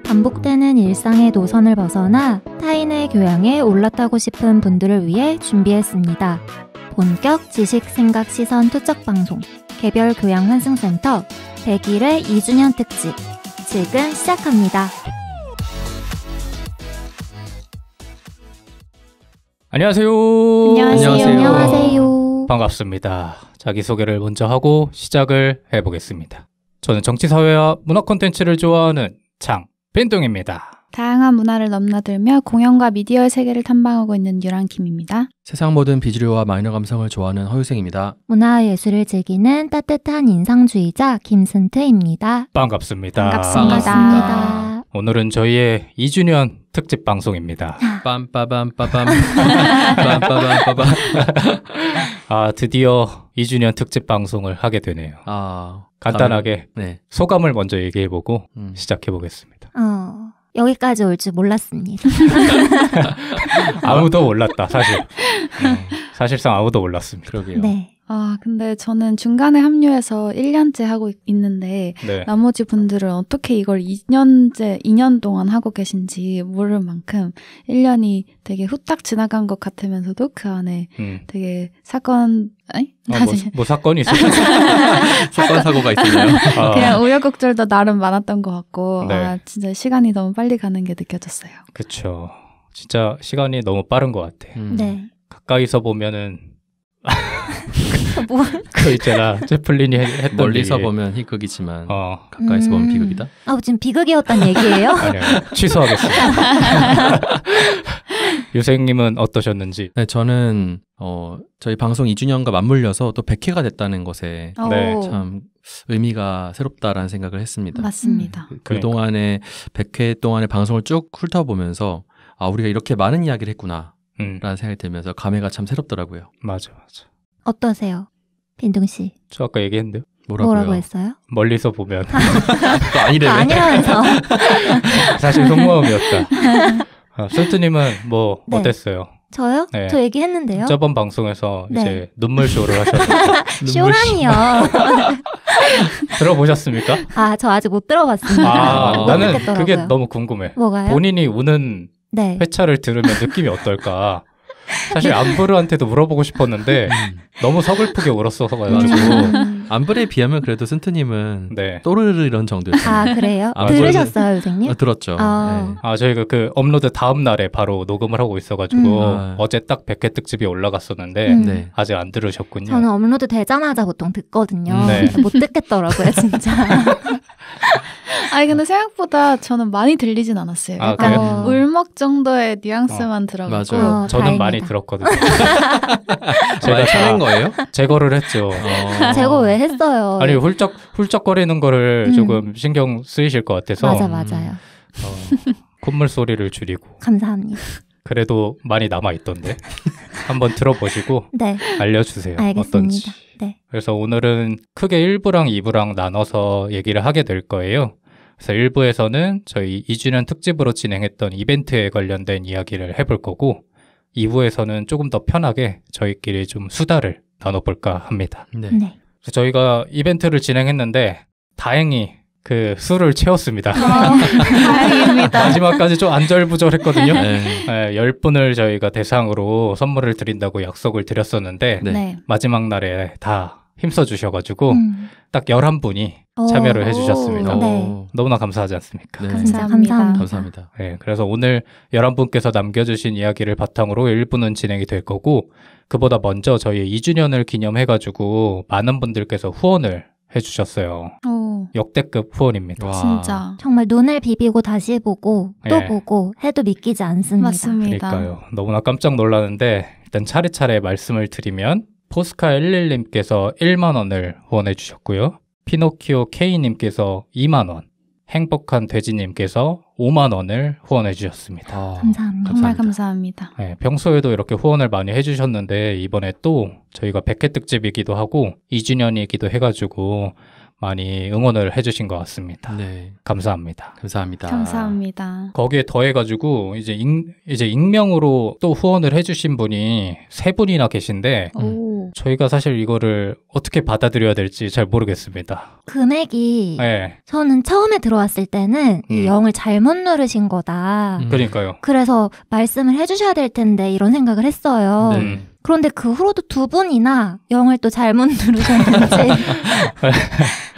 반복되는 일상의 노선을 벗어나 타인의 교양에 올라타고 싶은 분들을 위해 준비했습니다. 본격 지식, 생각, 시선 투척 방송 개별 교양 환승센터 100일의 2주년 특집 지금 시작합니다. 안녕하세요. 안녕하세요. 반갑습니다. 자기소개를 먼저 하고 시작을 해보겠습니다. 저는 정치사회와 문화 콘텐츠를 좋아하는 장빈동입니다. 다양한 문화를 넘나들며 공연과 미디어의 세계를 탐방하고 있는 유랑킴입니다. 세상 모든 비주류와 마이너 감성을 좋아하는 허유생입니다. 문화예술을 즐기는 따뜻한 인상주의자 김슨트입니다. 반갑습니다. 반갑습니다. 오늘은 저희의 2주년 특집 방송입니다. 빰빠밤빠밤 빰빠밤빠밤. 드디어 2주년 특집 방송을 하게 되네요. 간단하게 네. 소감을 먼저 얘기해보고 시작해보겠습니다. 여기까지 올 줄 몰랐습니다. 아무도 몰랐다, 사실. 사실상 아무도 몰랐습니다. 그러게요. 네. 근데 저는 중간에 합류해서 1년째 하고 있는데 네. 나머지 분들은 어떻게 이걸 2년 동안 하고 계신지 모를 만큼 1년이 되게 후딱 지나간 것 같으면서도 그 안에 되게 사건이 뭐 사건이 있었어요? 사건 사고가 있었나요? 그냥 우여곡절도 나름 많았던 것 같고 네. 진짜 시간이 너무 빨리 가는 게 느껴졌어요. 그쵸. 진짜 시간이 너무 빠른 것 같아. 네. 가까이서 보면은 뭐? 그 있잖아. 채플린이 했던 멀리서 얘기. 보면 희극이지만 가까이서 보면 비극이다? 지금 비극이었단 얘기예요? 아니요. 취소하겠습니다. 유생님은 어떠셨는지? 네, 저는 저희 방송 2주년과 맞물려서 또 100회가 됐다는 것에 네. 참 의미가 새롭다라는 생각을 했습니다. 맞습니다. 그동안에 100회 동안의 방송을 쭉 훑어보면서 우리가 이렇게 많은 이야기를 했구나 라는 생각이 들면서 감회가 참 새롭더라고요. 맞아. 어떠세요? 빈둥 씨. 저 아까 얘기했는데요. 뭐라고 했어요? 멀리서 보면. 또 아니래요. 아니라면서. 사실 속마음이었다. 센트님은 뭐 네. 어땠어요? 저요? 네. 저 얘기했는데요. 저번 방송에서 네. 이제 눈물쇼를 하셨는데 쇼라니요. 들어보셨습니까? 저 아직 못 들어봤습니다. 못 나는 듣겠더라고요. 그게 너무 궁금해. 뭐가요? 본인이 우는 네. 회차를 들으면 느낌이 어떨까? 사실 암브르한테도 물어보고 싶었는데 너무 서글프게 울었어가지고 암브레에 비하면 그래도 센트님은 네. 또르르 이런 정도였어요. 그래요? 아, 들으셨어요, 선생님? 들었죠. 네. 저희가 그 업로드 다음 날에 바로 녹음을 하고 있어가지고 어제 딱 100회 특집이 올라갔었는데 네. 아직 안 들으셨군요. 저는 업로드 되자마자 보통 듣거든요. 네. 못 듣겠더라고요, 진짜. 근데 생각보다 저는 많이 들리진 않았어요. 약간 그래요? 울먹 정도의 뉘앙스만 들어가고. 맞아요. 저는 다행이다. 많이 들었거든요. 제가 찾는 거예요? 제거를 했죠. 제거 왜 했어요? 아니 훌쩍거리는 거를 조금 신경 쓰이실 것 같아서 맞아요. 콧물 소리를 줄이고 감사합니다. 그래도 많이 남아있던데 한번 들어보시고 네. 알려주세요. 알겠습니다. 어떤지. 네. 그래서 오늘은 크게 1부랑 2부랑 나눠서 얘기를 하게 될 거예요. 그래서 1부에서는 저희 2주년 특집으로 진행했던 이벤트에 관련된 이야기를 해볼 거고 2부에서는 조금 더 편하게 저희끼리 좀 수다를 나눠볼까 합니다. 네. 네. 그래서 저희가 이벤트를 진행했는데 다행히 그 수를 채웠습니다. 다행입니다. 마지막까지 좀 안절부절했거든요. 네. 10분을 저희가 대상으로 선물을 드린다고 약속을 드렸었는데 네. 마지막 날에 다 힘써 주셔가지고 딱 11분이 참여를 해주셨습니다. 네. 너무나 감사하지 않습니까? 네. 진짜 감사합니다. 감사합니다. 네, 그래서 오늘 11분께서 남겨주신 이야기를 바탕으로 1부는 진행이 될 거고 그보다 먼저 저희 2주년을 기념해가지고 많은 분들께서 후원을 해주셨어요. 역대급 후원입니다. 와. 진짜. 정말 눈을 비비고 다시 보고 또 네. 보고 해도 믿기지 않습니다. 맞습니다. 그러니까요. 너무나 깜짝 놀라는데 일단 차례차례 말씀을 드리면 포스카11님께서 1만 원을 후원해 주셨고요. 피노키오 K님께서 2만 원, 행복한 돼지님께서 5만 원을 후원해 주셨습니다. 감사합니다. 정말 감사합니다. 네, 평소에도 이렇게 후원을 많이 해주셨는데 이번에 또 저희가 100회 특집이기도 하고 2주년이기도 해가지고 많이 응원을 해주신 것 같습니다. 네. 감사합니다. 감사합니다. 거기에 더해가지고 이제 익명으로 또 후원을 해주신 분이 3분이나 계신데 저희가 사실 이거를 어떻게 받아들여야 될지 잘 모르겠습니다. 금액이 네. 저는 처음에 들어왔을 때는 이 0을 잘못 누르신 거다. 그러니까요. 그래서 말씀을 해주셔야 될 텐데 이런 생각을 했어요. 네. 그런데 그 후로도 2분이나 0을 또 잘못 누르셨는지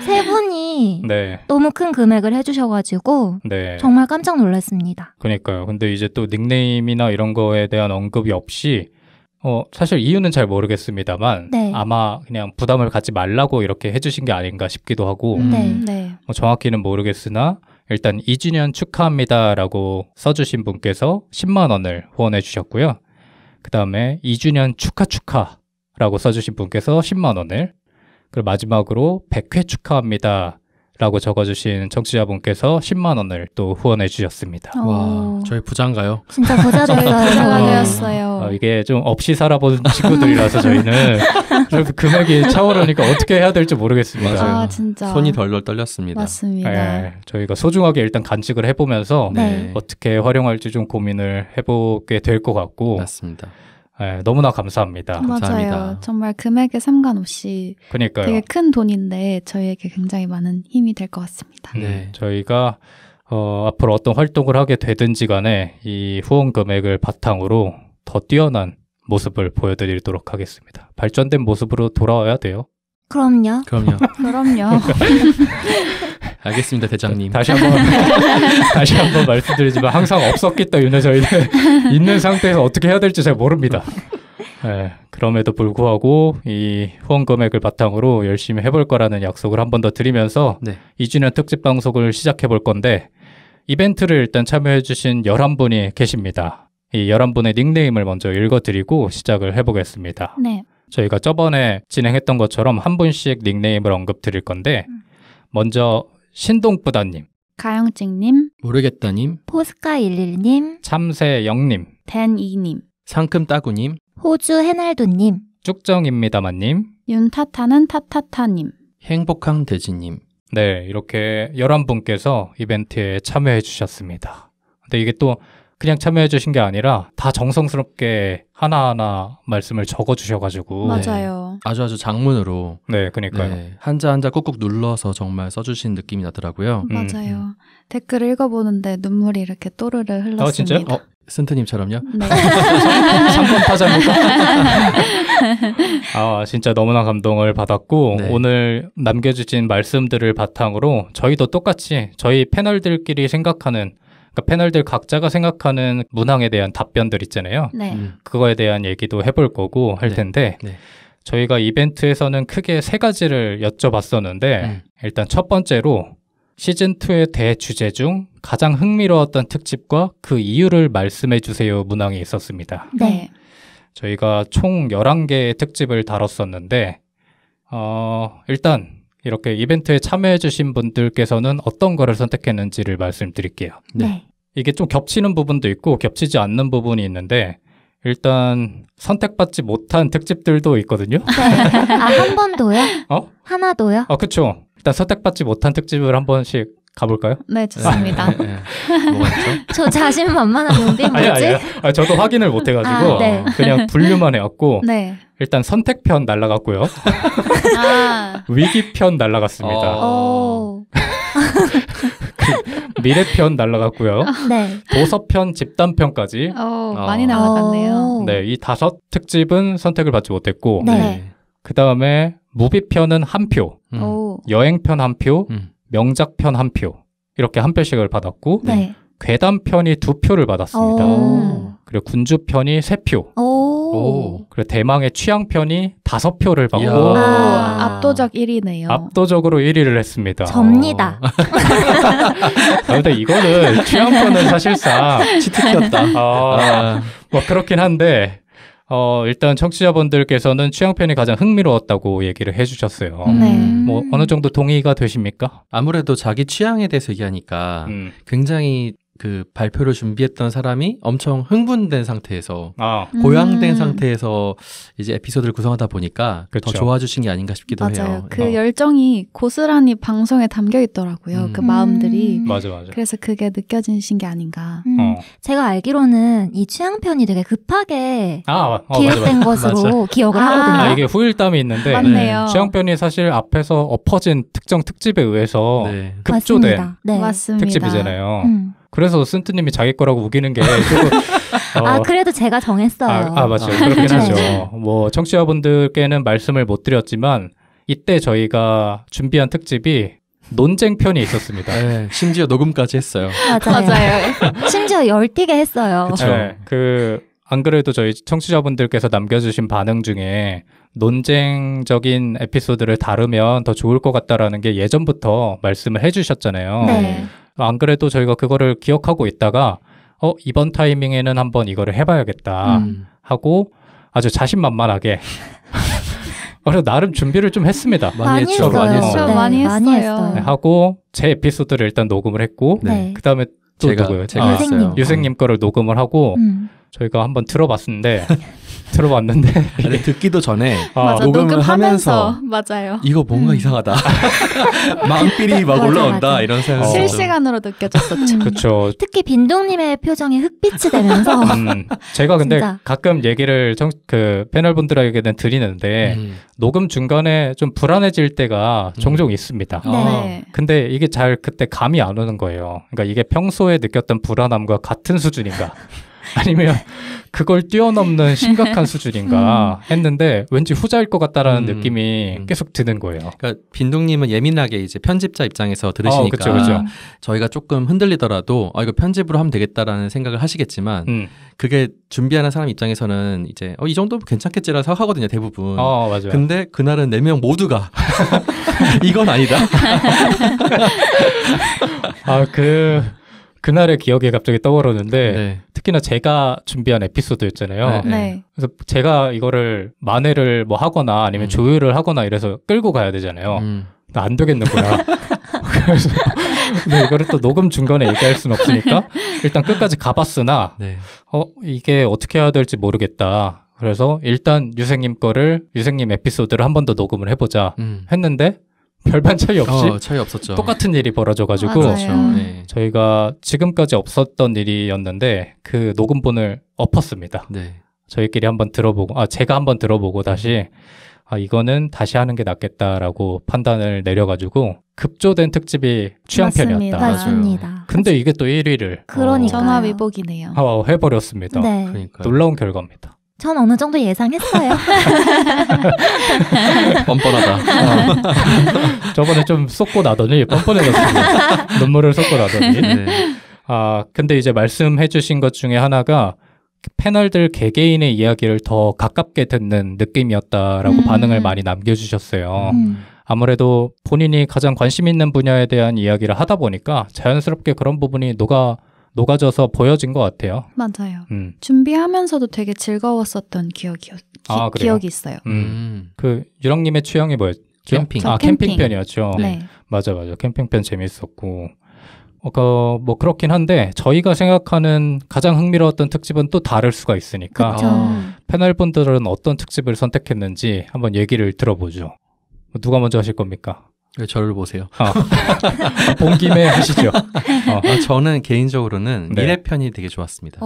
3분이 네. 너무 큰 금액을 해주셔가지고 네. 정말 깜짝 놀랐습니다. 그러니까요. 근데 이제 또 닉네임이나 이런 거에 대한 언급이 없이 사실 이유는 잘 모르겠습니다만 네. 아마 그냥 부담을 갖지 말라고 이렇게 해주신 게 아닌가 싶기도 하고 네. 정확히는 모르겠으나 일단 2주년 축하합니다라고 써주신 분께서 10만 원을 후원해 주셨고요. 그 다음에 2주년 축하라고 써주신 분께서 10만 원을, 그리고 마지막으로 100회 축하합니다 라고 적어주신 청취자분께서 10만 원을 또 후원해 주셨습니다. 와, 저희 부자인가요? 진짜 부자 부자가 되었어요. 되었어요. 이게 좀 없이 살아본 친구들이라서 저희는 좀 금액이 차오르니까 어떻게 해야 될지 모르겠습니다. 맞아요. 아, 진짜. 손이 덜덜 떨렸습니다. 맞습니다. 네, 저희가 소중하게 일단 간직을 해보면서 네. 어떻게 활용할지 좀 고민을 해보게 될 것 같고 맞습니다. 네, 너무나 감사합니다. 감사합니다. 맞아요. 정말 금액에 상관없이 그러니까요. 되게 큰 돈인데 저희에게 굉장히 많은 힘이 될 것 같습니다. 네. 저희가 앞으로 어떤 활동을 하게 되든지 간에 이 후원 금액을 바탕으로 더 뛰어난 모습을 보여드리도록 하겠습니다. 발전된 모습으로 돌아와야 돼요. 그럼요. 그럼요. 알겠습니다, 대장님. 다시 한번 말씀드리지만 항상 없었기 때문에 저희는 있는 상태에서 어떻게 해야 될지 잘 모릅니다. 네, 그럼에도 불구하고 이 후원 금액을 바탕으로 열심히 해볼 거라는 약속을 한 번 더 드리면서 2주년 특집 방송을 시작해 볼 건데 이벤트를 일단 참여해 주신 11분이 계십니다. 이 11분의 닉네임을 먼저 읽어드리고 시작을 해보겠습니다. 네. 저희가 저번에 진행했던 것처럼 한 분씩 닉네임을 언급드릴 건데 먼저 신동부다님, 가영직님, 모르겠다님, 포스카11님, 참새영님, 댄이님, 상큼따구님, 호주 해날도님, 쭉정입니다만님, 윤타타는 타타타님, 행복한 돼지님. 네, 이렇게 11분께서 이벤트에 참여해 주셨습니다. 근데 이게 또 그냥 참여해 주신 게 아니라 다 정성스럽게 하나하나 말씀을 적어 주셔가지고 맞아요. 아주 장문으로 그러니까요. 한자 한자 꾹꾹 눌러서 정말 써주신 느낌이 나더라고요. 맞아요. 댓글을 읽어보는데 눈물이 이렇게 또르르 흘렀습니다. 진짜요? 승트님처럼요? 네. 3번 타자입니까? 진짜 너무나 감동을 받았고 오늘 남겨주신 말씀들을 바탕으로 저희도 똑같이 저희 패널들끼리 생각하는, 그러니까 패널들 각자가 생각하는 문항에 대한 답변들 있잖아요. 그거에 대한 얘기도 해볼 거고 할 텐데 저희가 이벤트에서는 크게 3가지를 여쭤봤었는데 일단 첫 번째로 시즌2의 대주제 중 가장 흥미로웠던 특집과 그 이유를 말씀해 주세요 문항이 있었습니다. 네. 저희가 총 11개의 특집을 다뤘었는데 일단 이렇게 이벤트에 참여해 주신 분들께서는 어떤 거를 선택했는지를 말씀드릴게요. 네. 이게 좀 겹치는 부분도 있고 겹치지 않는 부분이 있는데 일단 선택받지 못한 특집들도 있거든요. 한 번도요? 하나도요? 그쵸. 일단 선택받지 못한 특집을 한 번씩 가볼까요? 네, 좋습니다. 뭐가 있죠? 저 자신만만한 용비 뭐지? 아니, 저도 확인을 못 해가지고 그냥 분류만 해왔고 일단 선택편 날라갔고요. 위기편 날라갔습니다. 미래편 날라갔고요. 도서편, 집단편까지 많이 날라갔네요. 네, 이 5 특집은 선택을 받지 못했고 그 다음에 무비편은 1표, 여행편 1표, 명작편 1표 이렇게 1표씩을 받았고 괴담편이 2표를 받았습니다. 그리고 군주편이 3표, 그리고 대망의 취향편이 5표를 받고 압도적 1위네요. 압도적으로 1위를 했습니다. 접니다. 근데 이거는 취향편은 사실상 치트키였다. 뭐 그렇긴 한데 일단 청취자분들께서는 취향편이 가장 흥미로웠다고 얘기를 해주셨어요. 뭐 어느 정도 동의가 되십니까? 아무래도 자기 취향에 대해서 얘기하니까 굉장히 그 발표를 준비했던 사람이 엄청 흥분된 상태에서 고양된 상태에서 이제 에피소드를 구성하다 보니까 더 좋아주신 게 아닌가 싶기도 맞아요. 해요. 그 열정이 고스란히 방송에 담겨 있더라고요. 그 마음들이. 맞아. 그래서 그게 느껴지신 게 아닌가. 제가 알기로는 이 취향편이 되게 급하게 기획된 맞아. 것으로 기억을 하거든요. 이게 후일담이 있는데 맞네요. 취향편이 사실 앞에서 엎어진 특정 특집에 의해서 급조된 맞습니다. 특집이잖아요. 그래서 쓴뜨님이 자기 거라고 우기는 게 조금 그래도 제가 정했어요. 맞죠. 그렇긴 하죠. 뭐 청취자분들께는 말씀을 못 드렸지만 이때 저희가 준비한 특집이 논쟁편이 있었습니다. 네, 심지어 녹음까지 했어요. 맞아요. 심지어 열띠게 했어요. 그렇죠. 안 그래도 저희 청취자분들께서 남겨주신 반응 중에 논쟁적인 에피소드를 다루면 더 좋을 것 같다라는 게 예전부터 말씀을 해주셨잖아요. 네. 안 그래도 저희가 그거를 기억하고 있다가 이번 타이밍에는 한번 이거를 해봐야겠다 하고 아주 자신만만하게 그래서 나름 준비를 좀 했습니다. 많이 했어요. 하고 제 에피소드를 일단 녹음을 했고 그 다음에 또 누구요? 제가 유생님 거를 녹음을 하고 저희가 한번 들어봤는데 듣기도 전에 녹음을 하면서 맞아요. 이거 뭔가 이상하다. 마음필이 막 올라온다 이런 생각. 실시간으로 느껴졌었죠. 그렇죠. 특히 빈동님의 표정이 흑빛이 되면서 제가 근데 진짜. 가끔 얘기를 그 패널분들에게는 드리는데 녹음 중간에 좀 불안해질 때가 종종 있습니다. 네. 근데 이게 잘 그때 감이 안 오는 거예요. 그러니까 이게 평소에 느꼈던 불안함과 같은 수준인가? 아니면 그걸 뛰어넘는 심각한 수준인가 했는데 왠지 후자일 것 같다라는 느낌이 계속 드는 거예요. 그러니까 빈둥님은 예민하게 이제 편집자 입장에서 들으시니까 그쵸. 저희가 조금 흔들리더라도 이거 편집으로 하면 되겠다라는 생각을 하시겠지만 그게 준비하는 사람 입장에서는 이제 이 정도면 괜찮겠지라고 생각하거든요, 대부분. 맞아요. 근데 그날은 4명 모두가 이건 아니다. 그날의 기억이 갑자기 떠오르는데 특히나 제가 준비한 에피소드였잖아요. 그래서 제가 이거를 만회를 뭐 하거나 아니면 조율을 하거나 이래서 끌고 가야 되잖아요. 나 안 되겠는구나. 그래서 이거를 또 녹음 중간에 얘기할 수는 없으니까 일단 끝까지 가봤으나 이게 어떻게 해야 될지 모르겠다. 그래서 일단 유생님 에피소드를 한 번 더 녹음을 해보자 했는데 별반 차이 없이 차이 없었죠. 똑같은 일이 벌어져가지고 저희가 지금까지 없었던 일이었는데 그 녹음본을 엎었습니다. 저희끼리 한번 들어보고 제가 한번 들어보고 다시 이거는 다시 하는 게 낫겠다라고 판단을 내려가지고 급조된 특집이 취향편이었다. 맞습니다. 근데 이게 또 1위를 전화위복이네요. 해버렸습니다. 놀라운 결과입니다. 전 어느 정도 예상했어요. 뻔뻔하다. 저번에 좀 쏟고 나더니 뻔뻔해졌습니다. 눈물을 쏟고 나더니. 근데 이제 말씀해 주신 것 중에 하나가 패널들 개개인의 이야기를 더 가깝게 듣는 느낌이었다라고 반응을 많이 남겨주셨어요. 아무래도 본인이 가장 관심 있는 분야에 대한 이야기를 하다 보니까 자연스럽게 그런 부분이 녹아져서 보여진 것 같아요. 맞아요. 준비하면서도 되게 즐거웠었던 기억이 있어요. 그 유랑님의 취향이 뭐였죠? 캠핑편이었죠. 맞아. 캠핑편 재밌었고. 뭐 그렇긴 한데 저희가 생각하는 가장 흥미로웠던 특집은 또 다를 수가 있으니까 패널분들은 어떤 특집을 선택했는지 한번 얘기를 들어보죠. 누가 먼저 하실 겁니까? 저를 보세요. 본 김에 하시죠. 저는 개인적으로는 미래편이 되게 좋았습니다.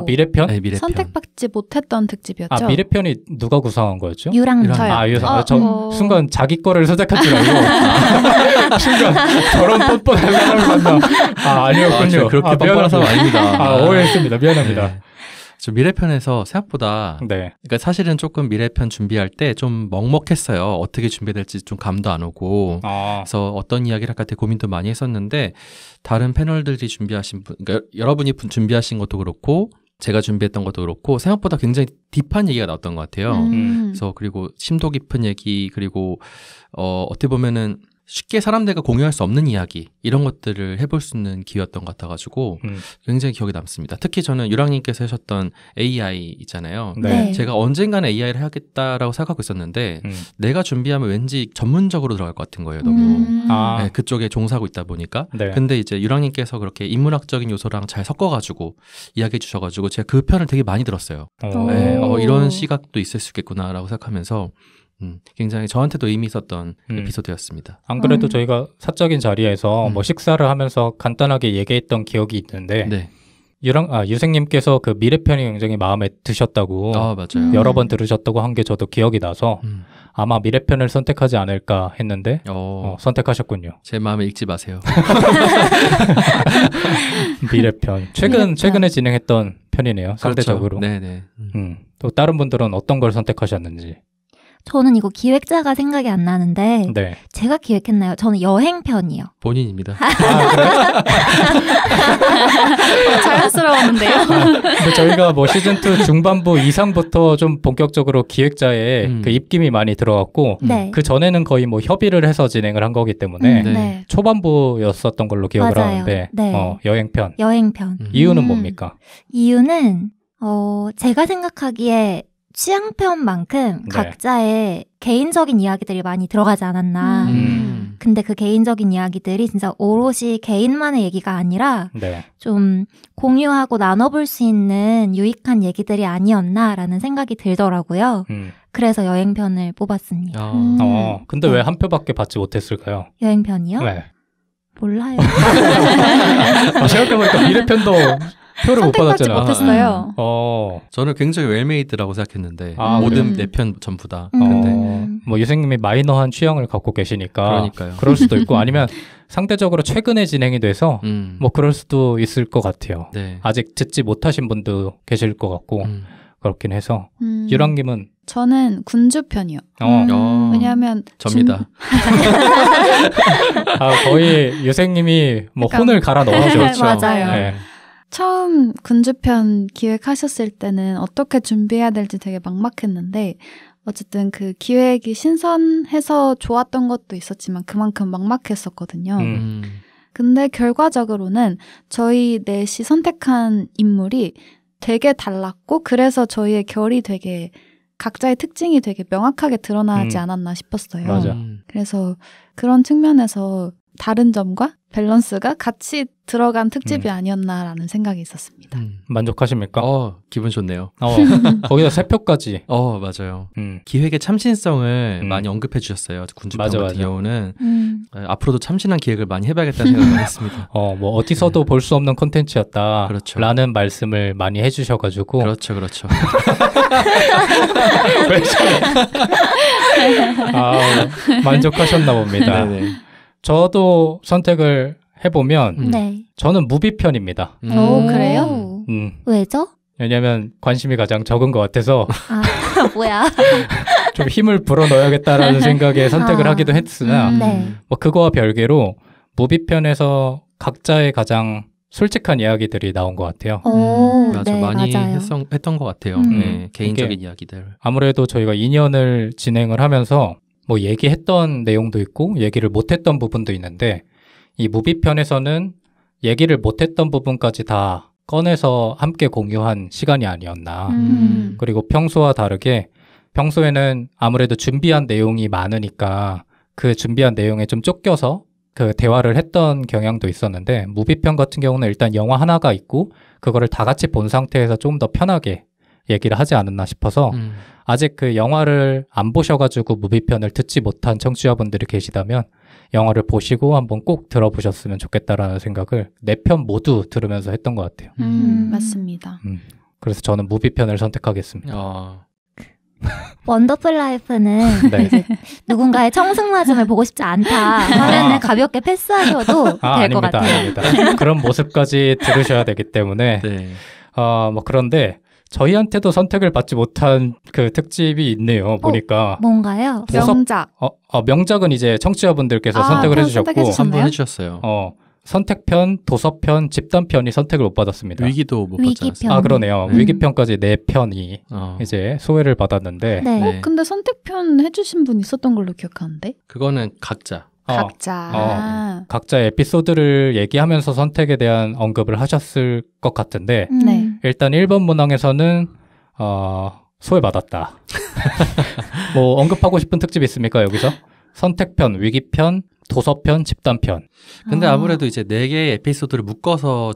미래편? 네, 미래편. 선택받지 못했던 특집이었죠. 미래편이 누가 구성한 거였죠? 유랑. 저요. 저 순간 자기 거를 선택한 줄 알고 순간 저런 뻔뻔한 사람을 만나. 아니었군요. 그렇게 뻔뻔한 사람 아닙니다. 오해했습니다. 미안합니다. 저 미래편에서 생각보다 그러니까 사실은 조금 미래편 준비할 때 좀 먹먹했어요. 어떻게 준비될지 좀 감도 안 오고 그래서 어떤 이야기를 할까 되게 고민도 많이 했었는데 다른 패널들이 준비하신 그러니까 여러분이 준비하신 것도 그렇고 제가 준비했던 것도 그렇고 생각보다 굉장히 딥한 얘기가 나왔던 것 같아요. 그래서 그리고 심도 깊은 얘기 그리고 어떻게 보면은 쉽게 사람들과 공유할 수 없는 이야기 이런 것들을 해볼 수 있는 기회였던 것 같아가지고 굉장히 기억에 남습니다. 특히 저는 유랑님께서 하셨던 AI 있잖아요. 네. 제가 언젠가는 AI를 해야겠다라고 생각하고 있었는데 내가 준비하면 왠지 전문적으로 들어갈 것 같은 거예요. 너무 네, 그쪽에 종사하고 있다 보니까. 네. 근데 이제 유랑님께서 그렇게 인문학적인 요소랑 잘 섞어가지고 이야기해 주셔가지고 제가 그 편을 되게 많이 들었어요. 네, 이런 시각도 있을 수 있겠구나라고 생각하면서 굉장히 저한테도 의미 있었던 에피소드였습니다. 안 그래도 저희가 사적인 자리에서 뭐 식사를 하면서 간단하게 얘기했던 기억이 있는데 네. 유생님께서 그 미래편이 굉장히 마음에 드셨다고 맞아요. 여러 번 들으셨다고 한 게 저도 기억이 나서 아마 미래편을 선택하지 않을까 했는데 선택하셨군요. 제 마음에 읽지 마세요. 미래편. 최근에 진행했던 편이네요. 상대적으로. 그렇죠. 네네. 또 다른 분들은 어떤 걸 선택하셨는지. 저는 이거 기획자가 생각이 안 나는데 네. 제가 기획했나요? 저는 여행편이요. 본인입니다. 자연스러웠는데요. 근데 저희가 뭐 시즌2 중반부 이상부터 좀 본격적으로 기획자의 그 입김이 많이 들어갔고 그 전에는 거의 뭐 협의를 해서 진행을 한 거기 때문에 초반부였었던 걸로 기억을 하는데 여행편. 이유는 뭡니까? 이유는 제가 생각하기에 취향편만큼 각자의 개인적인 이야기들이 많이 들어가지 않았나. 근데 그 개인적인 이야기들이 진짜 오롯이 개인만의 얘기가 아니라 좀 공유하고 나눠볼 수 있는 유익한 얘기들이 아니었나라는 생각이 들더라고요. 그래서 여행편을 뽑았습니다. 근데 왜 한 표밖에 받지 못했을까요? 여행편이요? 네. 몰라요. 생각해보니까 미래편도 표를 못 받았잖아. 못했어요. 저는 굉장히 웰메이드라고 생각했는데 모든 4편 전부 다. 근데 뭐 유생님이 마이너한 취향을 갖고 계시니까 그러니까요. 그럴 수도 있고 아니면 상대적으로 최근에 진행이 돼서 뭐 그럴 수도 있을 것 같아요. 네. 아직 듣지 못하신 분도 계실 것 같고 그렇긴 해서 유랑님은 저는 군주편이요. 왜냐하면 접니다. 거의 유생님이 뭐 혼을 갈아 넣어줬죠. 맞아요. 네. 처음 군주편 기획하셨을 때는 어떻게 준비해야 될지 되게 막막했는데 어쨌든 그 기획이 신선해서 좋았던 것도 있었지만 그만큼 막막했었거든요. 근데 결과적으로는 저희 넷이 선택한 인물이 되게 달랐고 그래서 저희의 결이 되게 각자의 특징이 되게 명확하게 드러나지 않았나 싶었어요. 맞아. 그래서 그런 측면에서 다른 점과 밸런스가 같이 들어간 특집이 아니었나라는 생각이 있었습니다. 만족하십니까? 기분 좋네요. 거기다 3표까지. 맞아요. 기획의 참신성을 많이 언급해 주셨어요. 군주편 같은 경우는 앞으로도 참신한 기획을 많이 해봐야겠다는 생각을 했습니다. 뭐 어디서도 볼 수 없는 콘텐츠였다. 그렇죠. 라는 말씀을 많이 해주셔가지고. 그렇죠. 만족하셨나 봅니다. 네네. 저도 선택을 해보면 저는 무비편입니다. 그래요? 왜죠? 왜냐면 관심이 가장 적은 것 같아서 뭐야? 좀 힘을 불어넣어야겠다라는 생각에 선택을 하기도 했으나 뭐 그거와 별개로 무비편에서 각자의 가장 솔직한 이야기들이 나온 것 같아요. 많이 했던 것 같아요. 개인적인 이야기들. 아무래도 저희가 2년을 진행을 하면서 뭐 얘기했던 내용도 있고 얘기를 못했던 부분도 있는데 이 무비편에서는 얘기를 못했던 부분까지 다 꺼내서 함께 공유한 시간이 아니었나. 그리고 평소와 다르게 평소에는 아무래도 준비한 내용이 많으니까 그 준비한 내용에 좀 쫓겨서 그 대화를 했던 경향도 있었는데 무비편 같은 경우는 일단 영화 하나가 있고 그거를 다 같이 본 상태에서 좀 더 편하게 얘기를 하지 않았나 싶어서 아직 그 영화를 안 보셔가지고 무비편을 듣지 못한 청취자분들이 계시다면 영화를 보시고 한번 꼭 들어보셨으면 좋겠다라는 생각을 4편 모두 들으면서 했던 것 같아요. 맞습니다. 그래서 저는 무비편을 선택하겠습니다. 원더풀 라이프는 이제 누군가의 청승맞음을 보고 싶지 않다 하면은 가볍게 패스하셔도 될 것 같아요. 아닙니다. 그런 모습까지 들으셔야 되기 때문에 뭐 그런데 저희한테도 선택을 받지 못한 그 특집이 있네요. 보니까. 뭔가요? 명작. 명작은 이제 청취자분들께서 선택을 해주셨고 한 번 해주셨어요. 선택편, 도서편, 집단편이 선택을 못 받았습니다. 위기도 못 받았어요. 그러네요. 위기편까지 4편이 이제 소외를 받았는데. 근데 선택편 해주신 분 있었던 걸로 기억하는데? 그거는 각자. 각자 에피소드를 얘기하면서 선택에 대한 언급을 하셨을 것 같은데 네. 일단 1번 문항에서는 소외받았다. 뭐 언급하고 싶은 특집 있습니까 여기서? 선택편, 위기편, 도서편, 집단편. 근데 아무래도 이제 4개의 에피소드를 묶어서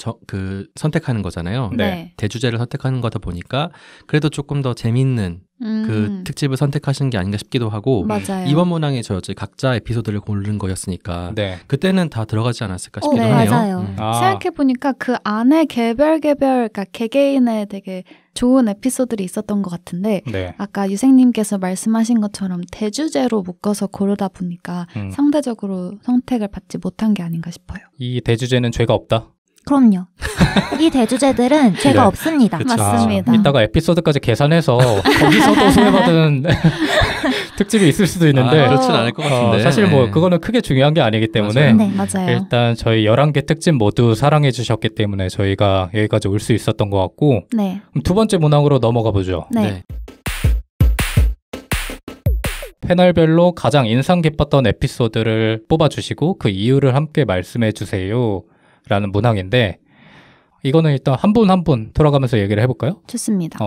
선택하는 거잖아요. 네. 대주제를 선택하는 거다 보니까 그래도 조금 더 재밌는 그 특집을 선택하시는 게 아닌가 싶기도 하고 맞아요. 이번 문항에 각자 에피소드를 고른 거였으니까 네. 그때는 다 들어가지 않았을까 싶기도 네. 하네요. 맞아요. 생각해보니까 그 안에 그러니까 개개인의 되게 좋은 에피소드들이 있었던 것 같은데 네. 아까 유생님께서 말씀하신 것처럼 대주제로 묶어서 고르다 보니까 상대적으로 선택을 받지 못한 게 아닌가 싶어요. 이 대주제는 죄가 없다? 그럼요. 이 대주제들은 죄가 네. 없습니다. 그쵸. 맞습니다. 이따가 에피소드까지 계산해서 거기서도 소외받은 특집이 있을 수도 있는데 그렇진 않을 것 같은데 사실 뭐 그거는 크게 중요한 게 아니기 때문에 네, 맞아요. 일단 저희 11개 특집 모두 사랑해 주셨기 때문에 저희가 여기까지 올 수 있었던 것 같고 네. 그럼 두 번째 문항으로 넘어가 보죠. 네. 패널별로 가장 인상 깊었던 에피소드를 뽑아주시고 그 이유를 함께 말씀해 주세요 라는 문항인데 이거는 일단 한 분 한 분 돌아가면서 얘기를 해볼까요? 좋습니다.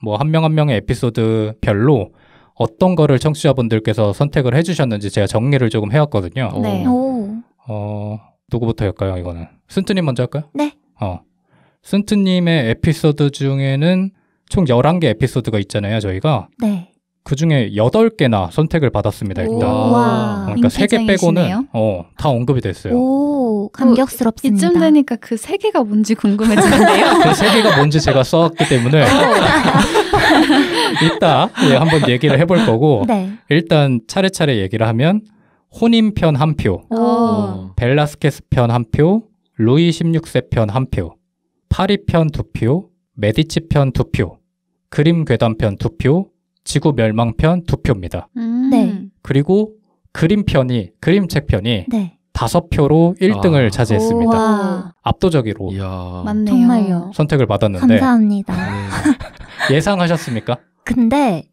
뭐 한 명 한 명의 에피소드 별로 어떤 거를 청취자분들께서 선택을 해주셨는지 제가 정리를 조금 해왔거든요. 네. 누구부터 할까요? 이거는 순트님 먼저 할까요? 네. 순트님의 에피소드 중에는 총 11개 에피소드가 있잖아요, 저희가. 네. 그 중에 8개나 선택을 받았습니다, 일단. 와. 그러니까 3개 빼고는 다 언급이 됐어요. 오, 감격스럽습니다. 이쯤 되니까 그 3개가 뭔지 궁금해지는데요. 그 3개가 뭔지 제가 써왔기 때문에 이따 한번 얘기를 해볼 거고 네. 일단 차례차례 얘기를 하면 혼인편 1표, 벨라스케스 편 1표, 루이 16세 편 1표, 파리 편 2표, 메디치 편 2표, 그림 괴담 편 2표, 지구 멸망 편 2표입니다. 네. 그리고 그림책 편이 네. 5표로 1등을 차지했습니다. 와. 압도적으로 맞네요. 정말요. 선택을 받았는데 감사합니다. 예상하셨습니까? 근데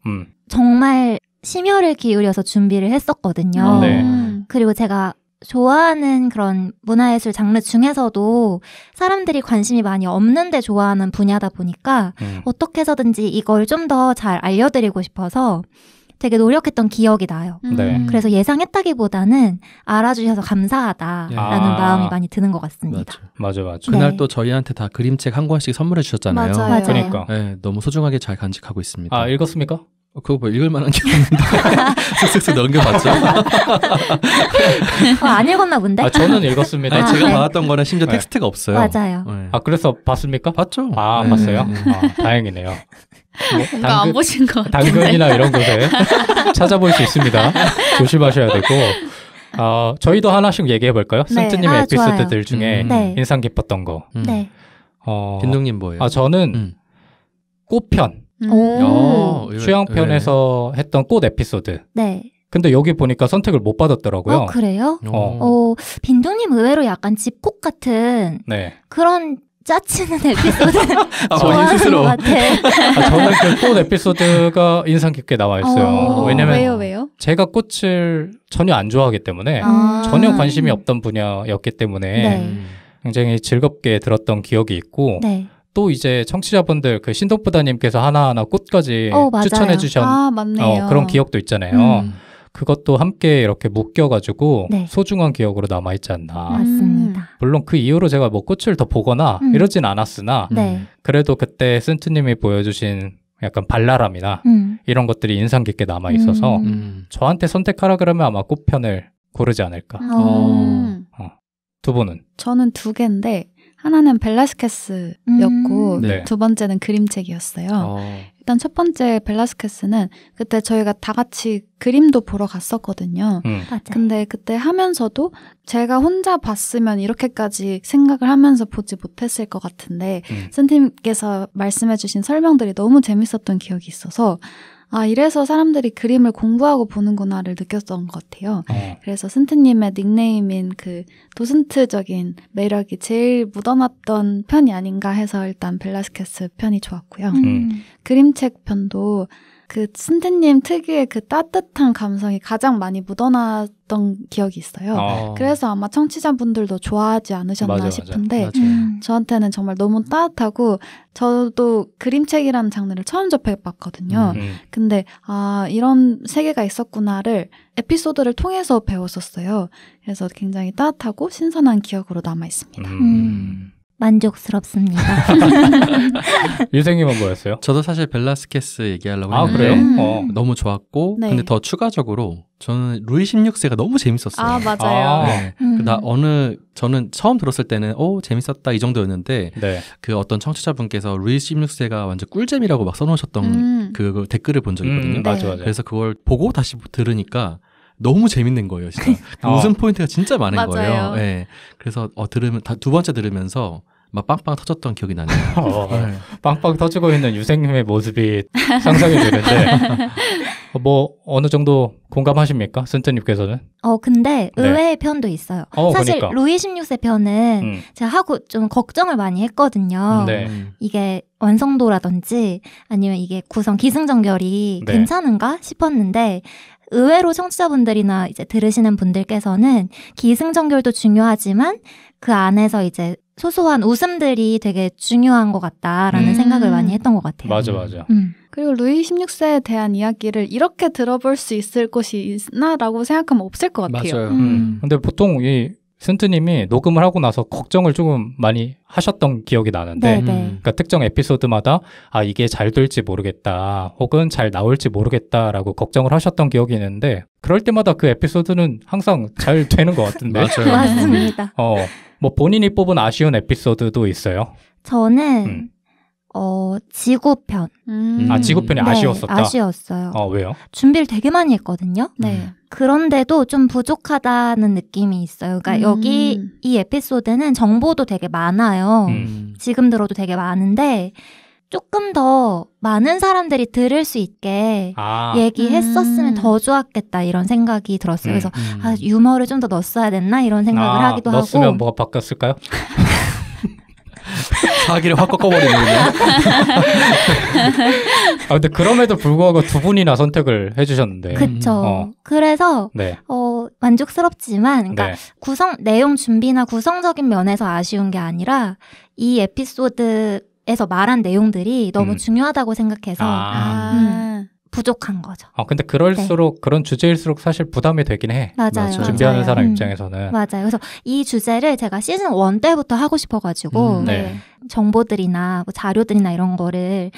정말 심혈을 기울여서 준비를 했었거든요. 네. 그리고 제가 좋아하는 그런 문화예술 장르 중에서도 사람들이 관심이 많이 없는데 좋아하는 분야다 보니까 어떻게 해서든지 이걸 좀 더 잘 알려드리고 싶어서 되게 노력했던 기억이 나요. 네. 그래서 예상했다기보다는 알아주셔서 감사하다라는 마음이 많이 드는 것 같습니다. 맞아. 그날 네. 또 저희한테 다 그림책 한 권씩 선물해 주셨잖아요. 맞아요. 그러니까. 네, 너무 소중하게 잘 간직하고 있습니다. 아, 읽었습니까? 그거 뭐 읽을 만한 게 없는데 쓱쓱쓱 넘겨봤죠. 안 읽었나 본데? 저는 읽었습니다. 아니, 제가 네. 받았던 거는 심지어 텍스트가 없어요. 맞아요. 네. 그래서 봤습니까? 봤죠. 네. 봤어요? 다행이네요. 뭔가 안 보신 것 같아요. 당근이나 이런 곳에 찾아볼 수 있습니다. 조심하셔야 되고. 저희도 하나씩 얘기해 볼까요? 네. 센트님의 에피소드들 좋아요. 중에 네. 인상 깊었던 거. 네. 빈둥님 뭐예요? 저는 꽃편. 오. 취향편에서 했던 꽃 에피소드. 네. 근데 여기 보니까 선택을 못 받았더라고요. 그래요? 오. 빈둥님 의외로 약간 집콕 같은 네. 그런 짜치는 에피소드 본인 좋아하는 스스로. 것 같아. 저는 그 꽃 에피소드가 인상 깊게 나와 있어요. 왜냐면 왜요? 제가 꽃을 전혀 안 좋아하기 때문에 전혀 관심이 없던 분야였기 때문에 네. 굉장히 즐겁게 들었던 기억이 있고 네. 또 이제 청취자분들 그 신동부다님께서 하나하나 꽃까지 맞아요. 추천해 주신 맞네요. 그런 기억도 있잖아요. 음. 그것도 함께 이렇게 묶여가지고 네. 소중한 기억으로 남아있지 않나. 맞습니다. 물론 그 이후로 제가 뭐 꽃을 더 보거나 이러진 않았으나 네. 그래도 그때 센트님이 보여주신 약간 발랄함이나 이런 것들이 인상 깊게 남아있어서 저한테 선택하라 그러면 아마 꽃편을 고르지 않을까. 두 분은? 저는 2개인데 하나는 벨라스케스였고 네. 두 번째는 그림책이었어요. 일단 첫 번째 벨라스케스는 그때 저희가 다 같이 그림도 보러 갔었거든요. 맞아요. 근데 그때 하면서도 제가 혼자 봤으면 이렇게까지 생각을 하면서 보지 못했을 것 같은데 선생님께서 말씀해주신 설명들이 너무 재밌었던 기억이 있어서 이래서 사람들이 그림을 공부하고 보는구나를 느꼈던 것 같아요. 그래서 승트님의 닉네임인 그 도슨트적인 매력이 제일 묻어났던 편이 아닌가 해서 일단 벨라스케스 편이 좋았고요. 그림책 편도 그 승태님 특유의 그 따뜻한 감성이 가장 많이 묻어났던 기억이 있어요. 그래서 아마 청취자분들도 좋아하지 않으셨나 싶은데 저한테는 정말 너무 따뜻하고 저도 그림책이라는 장르를 처음 접해봤거든요. 근데 이런 세계가 있었구나를 에피소드를 통해서 배웠었어요. 그래서 굉장히 따뜻하고 신선한 기억으로 남아있습니다. 만족스럽습니다. 유생님은 뭐였어요? 저도 사실 벨라스케스 얘기하려고 했는데 그래요? 너무 좋았고 네. 근데 더 추가적으로 저는 루이 16세가 너무 재밌었어요. 맞아요. 네. 저는 처음 들었을 때는 재밌었다 이 정도였는데 네. 그 어떤 청취자분께서 루이 16세가 완전 꿀잼이라고 막 써놓으셨던 그 댓글을 본 적이 있거든요. 맞아. 그래서 그걸 보고 다시 들으니까 너무 재밌는 거예요, 진짜. 웃음 포인트가 진짜 많은 맞아요. 거예요. 네. 그래서 두 번째 들으면서 막 빵빵 터졌던 기억이 나네요. 네. 빵빵 터지고 있는 유생님의 모습이 상상이 되는데 어느 정도 공감하십니까? 센터님께서는? 근데 의외의 편도 있어요. 사실 그러니까. 루이 16세 편은 제가 하고 좀 걱정을 많이 했거든요. 이게 완성도라든지 아니면 이게 구성 기승전결이 괜찮은가 싶었는데 의외로 청취자분들이나 이제 들으시는 분들께서는 기승전결도 중요하지만 그 안에서 이제 소소한 웃음들이 되게 중요한 것 같다라는 생각을 많이 했던 것 같아요. 맞아. 그리고 루이 16세에 대한 이야기를 이렇게 들어볼 수 있을 곳이 있나라고 생각하면 없을 것 같아요. 맞아요. 근데 보통 이 센트님이 녹음을 하고 나서 걱정을 조금 많이 하셨던 기억이 나는데 그러니까 특정 에피소드마다 이게 잘 될지 모르겠다 혹은 잘 나올지 모르겠다라고 걱정을 하셨던 기억이 있는데 그럴 때마다 그 에피소드는 항상 잘 되는 것 같은데. 맞아요. 맞습니다. 뭐 본인이 뽑은 아쉬운 에피소드도 있어요? 저는 지구편. 지구편이 아쉬웠었다? 아쉬웠어요. 왜요? 준비를 되게 많이 했거든요. 네. 그런데도 좀 부족하다는 느낌이 있어요. 그러니까 여기 이 에피소드는 정보도 되게 많아요. 지금 들어도 되게 많은데 조금 더 많은 사람들이 들을 수 있게 얘기했었으면 더 좋았겠다 이런 생각이 들었어요. 그래서 유머를 좀 더 넣었어야 됐나 이런 생각을 하기도 하고. 넣었으면 뭐가 바뀌었을까요? 사기를 확 꺾어버리네요. 근데 그럼에도 불구하고 두 분이나 선택을 해주셨는데. 그쵸. 그래서 만족스럽지만 그러니까 내용 준비나 구성적인 면에서 아쉬운 게 아니라 이 에피소드에서 말한 내용들이 너무 중요하다고 생각해서 부족한 거죠. 근데 그럴수록 그런 주제일수록 사실 부담이 되긴 해. 맞아요. 준비하는 사람 입장에서는. 맞아요. 그래서 이 주제를 제가 시즌 1 때부터 하고 싶어가지고 정보들이나 뭐 자료들이나 이런 거를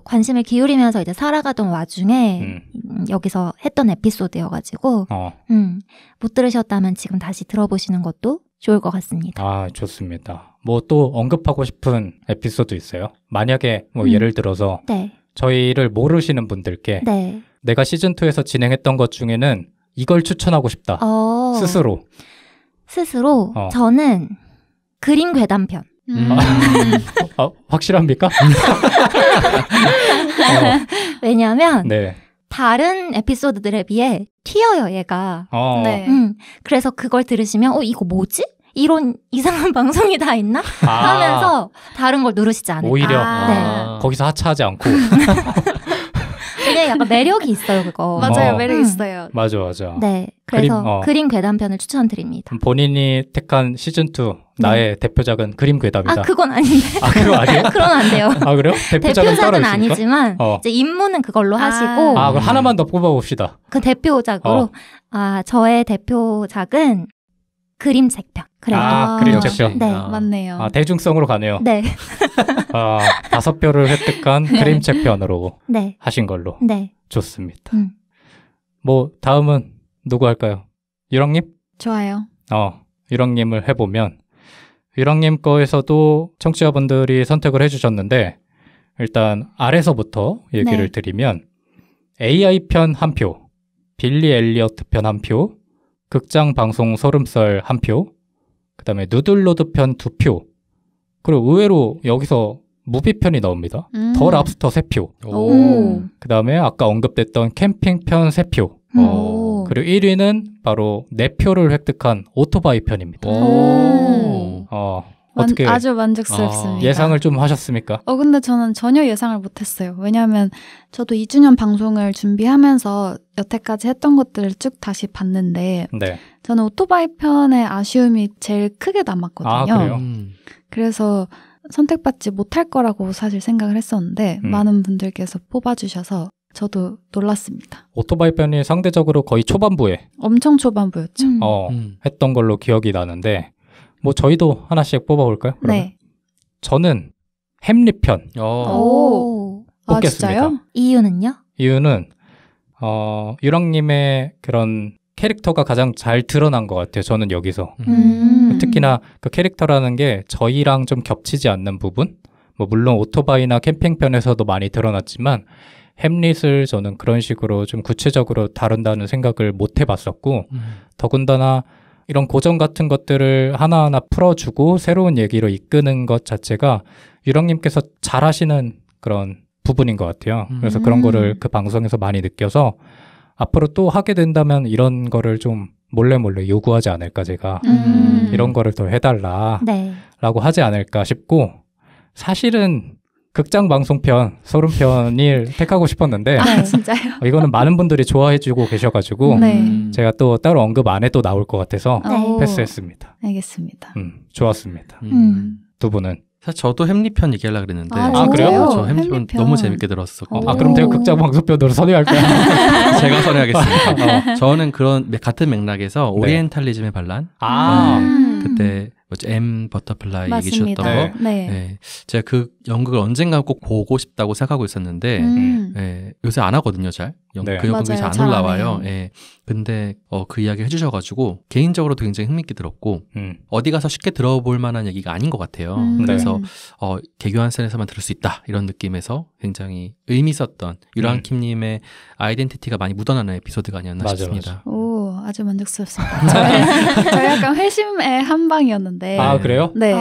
관심을 기울이면서 이제 살아가던 와중에 여기서 했던 에피소드여가지고 못 들으셨다면 지금 다시 들어보시는 것도 좋을 것 같습니다. 좋습니다. 뭐 또 언급하고 싶은 에피소드 있어요? 만약에 뭐 예를 들어서 저희를 모르시는 분들께 내가 시즌2에서 진행했던 것 중에는 이걸 추천하고 싶다. 스스로? 저는 그림 괴담편. 확실합니까? 왜냐하면 다른 에피소드들에 비해 튀어요, 얘가. 그래서 그걸 들으시면 이거 뭐지? 이런 이상한 방송이 다 있나? 하면서 다른 걸 누르시지 않을까. 오히려 거기서 하차하지 않고. 되게 약간 매력이 있어요, 그거. 맞아요, 매력 있어요. 맞아. 네, 그래서 그림 괴담편을 추천드립니다. 본인이 택한 시즌2 나의 대표작은 그림 괴담이다. 그건 아닌데. 그거 아니에요? 그런 안 돼요. 그래요? 대표작은 아니지만 이제 임무는 그걸로 하시고. 그럼 하나만 더 뽑아봅시다. 그 대표작으로 저의 대표작은 그림책편. 그림책편. 네, 맞네요. 대중성으로 가네요. 네. 5표를 획득한 그림책편으로 하신 걸로. 네. 좋습니다. 뭐 다음은 누구 할까요? 유랑님? 좋아요. 유랑님을 해보면 유랑님 거에서도 청취자분들이 선택을 해주셨는데 일단 아래서부터 얘기를 드리면 AI 편 1표, 빌리 엘리어트 편 1표, 극장 방송 소름썰 1표, 그 다음에 누들로드 편 2표, 그리고 의외로 여기서 무비 편이 나옵니다. 더 랍스터 3표, 그 다음에 아까 언급됐던 캠핑 편 3표, 그리고 1위는 바로 4표를 획득한 오토바이 편입니다. 어떻게 아주 만족스럽습니다. 예상을 좀 하셨습니까? 근데 저는 전혀 예상을 못했어요. 왜냐하면 저도 2주년 방송을 준비하면서 여태까지 했던 것들을 쭉 다시 봤는데 네. 저는 오토바이 편의 아쉬움이 제일 크게 남았거든요. 아, 그래요? 그래서 선택받지 못할 거라고 사실 생각을 했었는데 많은 분들께서 뽑아주셔서 저도 놀랐습니다. 오토바이 편이 상대적으로 거의 초반부에 엄청 초반부였죠. 했던 걸로 기억이 나는데 뭐 저희도 하나씩 뽑아볼까요? 그러면? 네. 저는 햄릿 편 오. 뽑겠습니다. 진짜요? 이유는요? 이유는 유랑님의 그런 캐릭터가 가장 잘 드러난 것 같아요. 저는 여기서 특히나 그 캐릭터라는 게 저희랑 좀 겹치지 않는 부분, 뭐 물론 오토바이나 캠핑 편에서도 많이 드러났지만 햄릿을 저는 그런 식으로 좀 구체적으로 다룬다는 생각을 못 해봤었고 더군다나 이런 고정 같은 것들을 하나하나 풀어주고 새로운 얘기로 이끄는 것 자체가 유랑님께서 잘 하시는 그런 부분인 것 같아요. 그래서 그런 거를 그 방송에서 많이 느껴서 앞으로 또 하게 된다면 이런 거를 좀 몰래 요구하지 않을까 제가 이런 거를 더 해달라 라고 하지 않을까 싶고 사실은 극장 방송편, 소름편을 택하고 싶었는데 진짜요? 이거는 많은 분들이 좋아해주고 계셔가지고 제가 또 따로 언급 안 해도 나올 것 같아서 패스했습니다. 알겠습니다. 좋았습니다. 두 분은? 사실 저도 햄릿 편 얘기하려고 그랬는데 그래요? 저 햄릿 편 너무 재밌게 들었었고 그럼 제가 극장 방송편으로 선회할까요? 제가 선회하겠습니다. 저는 그런 같은 맥락에서 오리엔탈리즘의 반란 그때 M 버터플라이 얘기 주셨던 거. 네. 제가 그 연극을 언젠가 꼭 보고 싶다고 생각하고 있었는데 요새 안 하거든요, 잘. 그 연극이 잘 안 올라와요. 근데 그 이야기 해주셔가지고 개인적으로도 굉장히 흥미있게 들었고 어디 가서 쉽게 들어볼 만한 얘기가 아닌 것 같아요. 그래서 개교한 씬에서만 들을 수 있다 이런 느낌에서 굉장히 의미 있었던 유랑킴님의 아이덴티티가 많이 묻어나는 에피소드가 아니었나 싶습니다. 오, 아주 만족스럽습니다. 저희 약간 회심의 한 방이었는데. 그래요? 네.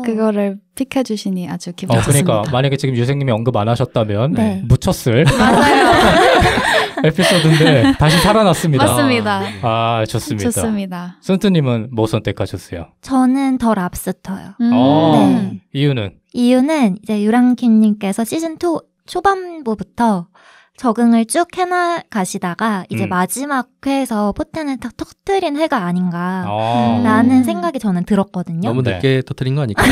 그거를 픽해주시니 아주 기분 좋습니다. 그러니까 만약에 지금 유생님이 언급 안 하셨다면 묻혔을 에피소드인데 다시 살아났습니다. 맞습니다. 좋습니다. 순트님은 뭐 선택하셨어요? 저는 더 랍스터요. 이유는 이제 유랑킴님께서 시즌2 초반부부터 적응을 쭉 해나가시다가 이제 마지막 회에서 포텐을 탁 터뜨린 회가 아닌가라는 생각이 저는 들었거든요. 너무 늦게 터뜨린 거 아닐까요?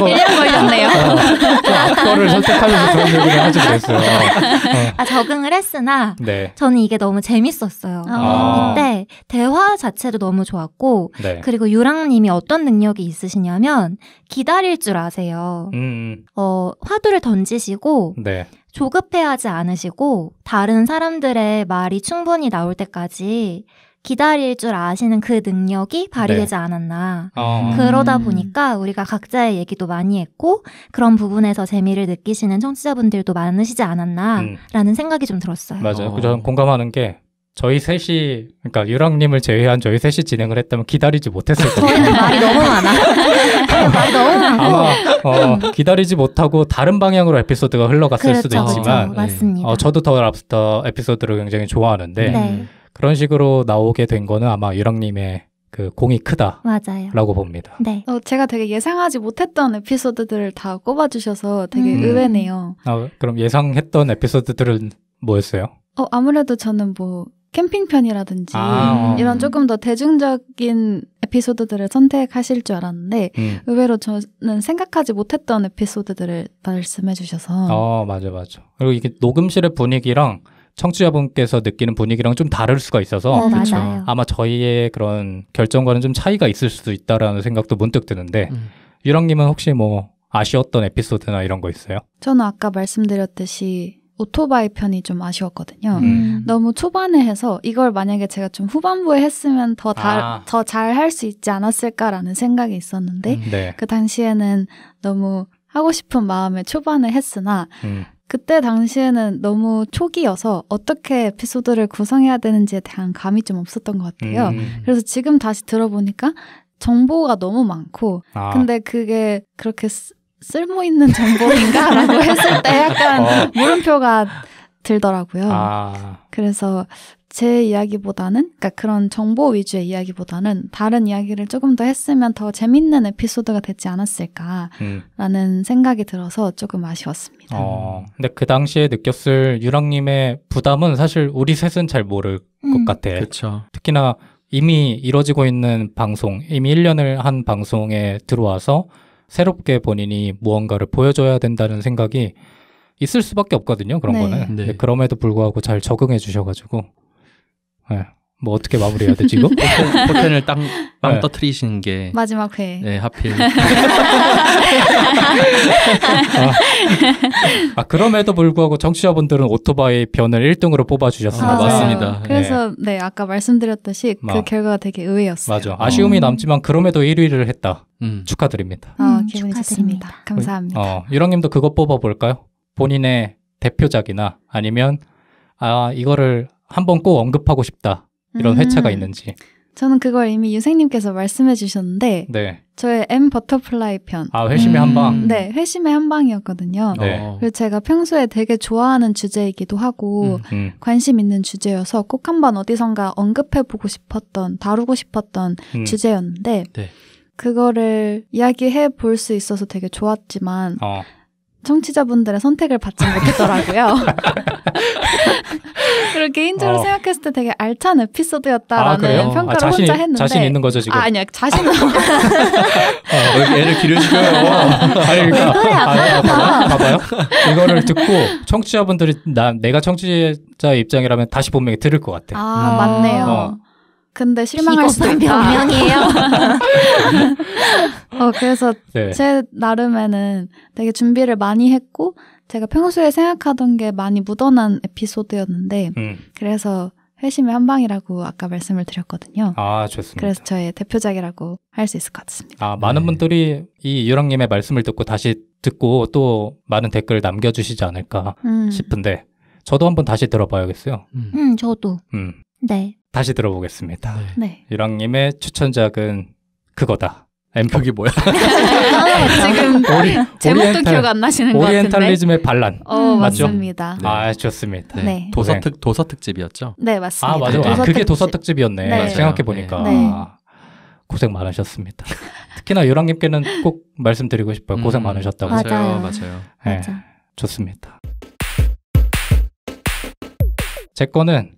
1년 걸렸네요. 앞거를 선택하면서 그런 얘기를 하지 그랬어요. 적응을 했으나 저는 이게 너무 재밌었어요. 이때 대화 자체도 너무 좋았고 그리고 유랑님이 어떤 능력이 있으시냐면 기다릴 줄 아세요. 화두를 던지시고 조급해하지 않으시고 다른 사람들의 말이 충분히 나올 때까지 기다릴 줄 아시는 그 능력이 발휘되지 않았나. 그러다 보니까 우리가 각자의 얘기도 많이 했고 그런 부분에서 재미를 느끼시는 청취자분들도 많으시지 않았나라는 생각이 좀 들었어요. 맞아요. 저는 공감하는 게 저희 셋이, 그러니까 유랑님을 제외한 저희 셋이 진행을 했다면 기다리지 못했을 거예요. 저희는 말이 너무 많아. 말이 너무 많고. 아마 기다리지 못하고 다른 방향으로 에피소드가 흘러갔을 수도 있지만 맞습니다. 저도 더 랍스터 에피소드를 굉장히 좋아하는데 그런 식으로 나오게 된 거는 아마 유랑님의 그 공이 크다라고 봅니다. 제가 되게 예상하지 못했던 에피소드들을 다 꼽아주셔서 되게 의외네요. 그럼 예상했던 에피소드들은 뭐였어요? 아무래도 저는 뭐 캠핑편이라든지 이런 조금 더 대중적인 에피소드들을 선택하실 줄 알았는데 의외로 저는 생각하지 못했던 에피소드들을 말씀해 주셔서 맞아. 그리고 이게 녹음실의 분위기랑 청취자분께서 느끼는 분위기랑 좀 다를 수가 있어서 맞아요. 아마 저희의 그런 결정과는 좀 차이가 있을 수도 있다라는 생각도 문득 드는데 유랑님은 혹시 뭐 아쉬웠던 에피소드나 이런 거 있어요? 저는 아까 말씀드렸듯이 오토바이 편이 좀 아쉬웠거든요. 너무 초반에 해서 이걸 만약에 제가 좀 후반부에 했으면 더 잘 할 수 있지 않았을까라는 생각이 있었는데 그 당시에는 너무 하고 싶은 마음에 초반에 했으나 그때 당시에는 너무 초기여서 어떻게 에피소드를 구성해야 되는지에 대한 감이 좀 없었던 것 같아요. 그래서 지금 다시 들어보니까 정보가 너무 많고 근데 그게 그렇게 쓸모있는 정보인가? 라고 했을 때 약간 물음표가 들더라고요. 그래서 제 이야기보다는, 그러니까 그런 정보 위주의 이야기보다는 다른 이야기를 조금 더 했으면 더 재밌는 에피소드가 되지 않았을까라는 생각이 들어서 조금 아쉬웠습니다. 근데 그 당시에 느꼈을 유랑님의 부담은 사실 우리 셋은 잘 모를 것 같아. 그쵸. 특히나 이미 이뤄지고 있는 방송, 이미 1년을 한 방송에 들어와서 새롭게 본인이 무언가를 보여줘야 된다는 생각이 있을 수밖에 없거든요. 그런 거는. 근데 그럼에도 불구하고 잘 적응해 주셔가지고 네. 뭐 어떻게 마무리해야 되지 이거? 포텐을 빵 터트리시는 게 마지막 회. 네, 하필. 그럼에도 불구하고 청취자분들은 오토바이 편을 1등으로 뽑아주셨습니다. 맞습니다. 그래서 아까 말씀드렸듯이 그 결과가 되게 의외였어요. 맞아. 아쉬움이 남지만 그럼에도 1위를 했다. 축하드립니다. 기분이 좋습니다. 감사합니다. 유랑님도 그거 뽑아볼까요? 본인의 대표작이나 아니면 이거를 한번 꼭 언급하고 싶다. 이런 회차가 있는지. 저는 그걸 이미 유생님께서 말씀해 주셨는데 저의 M 버터플라이 편. 회심의 한방. 네, 회심의 한방이었거든요. 그래서 제가 평소에 되게 좋아하는 주제이기도 하고 관심 있는 주제여서 꼭 한번 어디선가 언급해보고 싶었던, 다루고 싶었던 주제였는데 그거를 이야기해 볼 수 있어서 되게 좋았지만 청취자분들의 선택을 받지 못했더라고요. 그리고 개인적으로 생각했을 때 되게 알찬 에피소드였다라는 평가를 혼자 했는데 자신 있는 거죠 지금? 아니요. 자신은 애를 기르시고요. 봐봐요. 이거를 듣고 청취자분들이 내가 청취자 입장이라면 다시 본명이 들을 것 같아. 맞네요. 근데 실망할 수도 있다. 변명이에요. 그래서 제 나름에는 되게 준비를 많이 했고 제가 평소에 생각하던 게 많이 묻어난 에피소드였는데 그래서 회심의 한방이라고 아까 말씀을 드렸거든요. 좋습니다. 그래서 저의 대표작이라고 할 수 있을 것 같습니다. 많은 분들이 이 유랑님의 말씀을 듣고 다시 듣고 또 많은 댓글을 남겨주시지 않을까 싶은데 저도 한번 다시 들어봐야겠어요. 저도. 네. 다시 들어보겠습니다. 네. 유랑님의 추천작은 그거다. 그게 뭐야? 지금 제목도 기억 안 나시는 것 같은데. 오리엔탈리즘의 반란. 맞죠? 맞습니다. 좋습니다. 네. 도서 특집이었죠? 네, 맞습니다. 맞아요. 그게 도서 특집이었네. 네. 생각해보니까. 고생 많으셨습니다. 특히나 유랑님께는 꼭 말씀드리고 싶어요. 고생 많으셨다고. 맞아요. 네, 좋습니다. 제 거는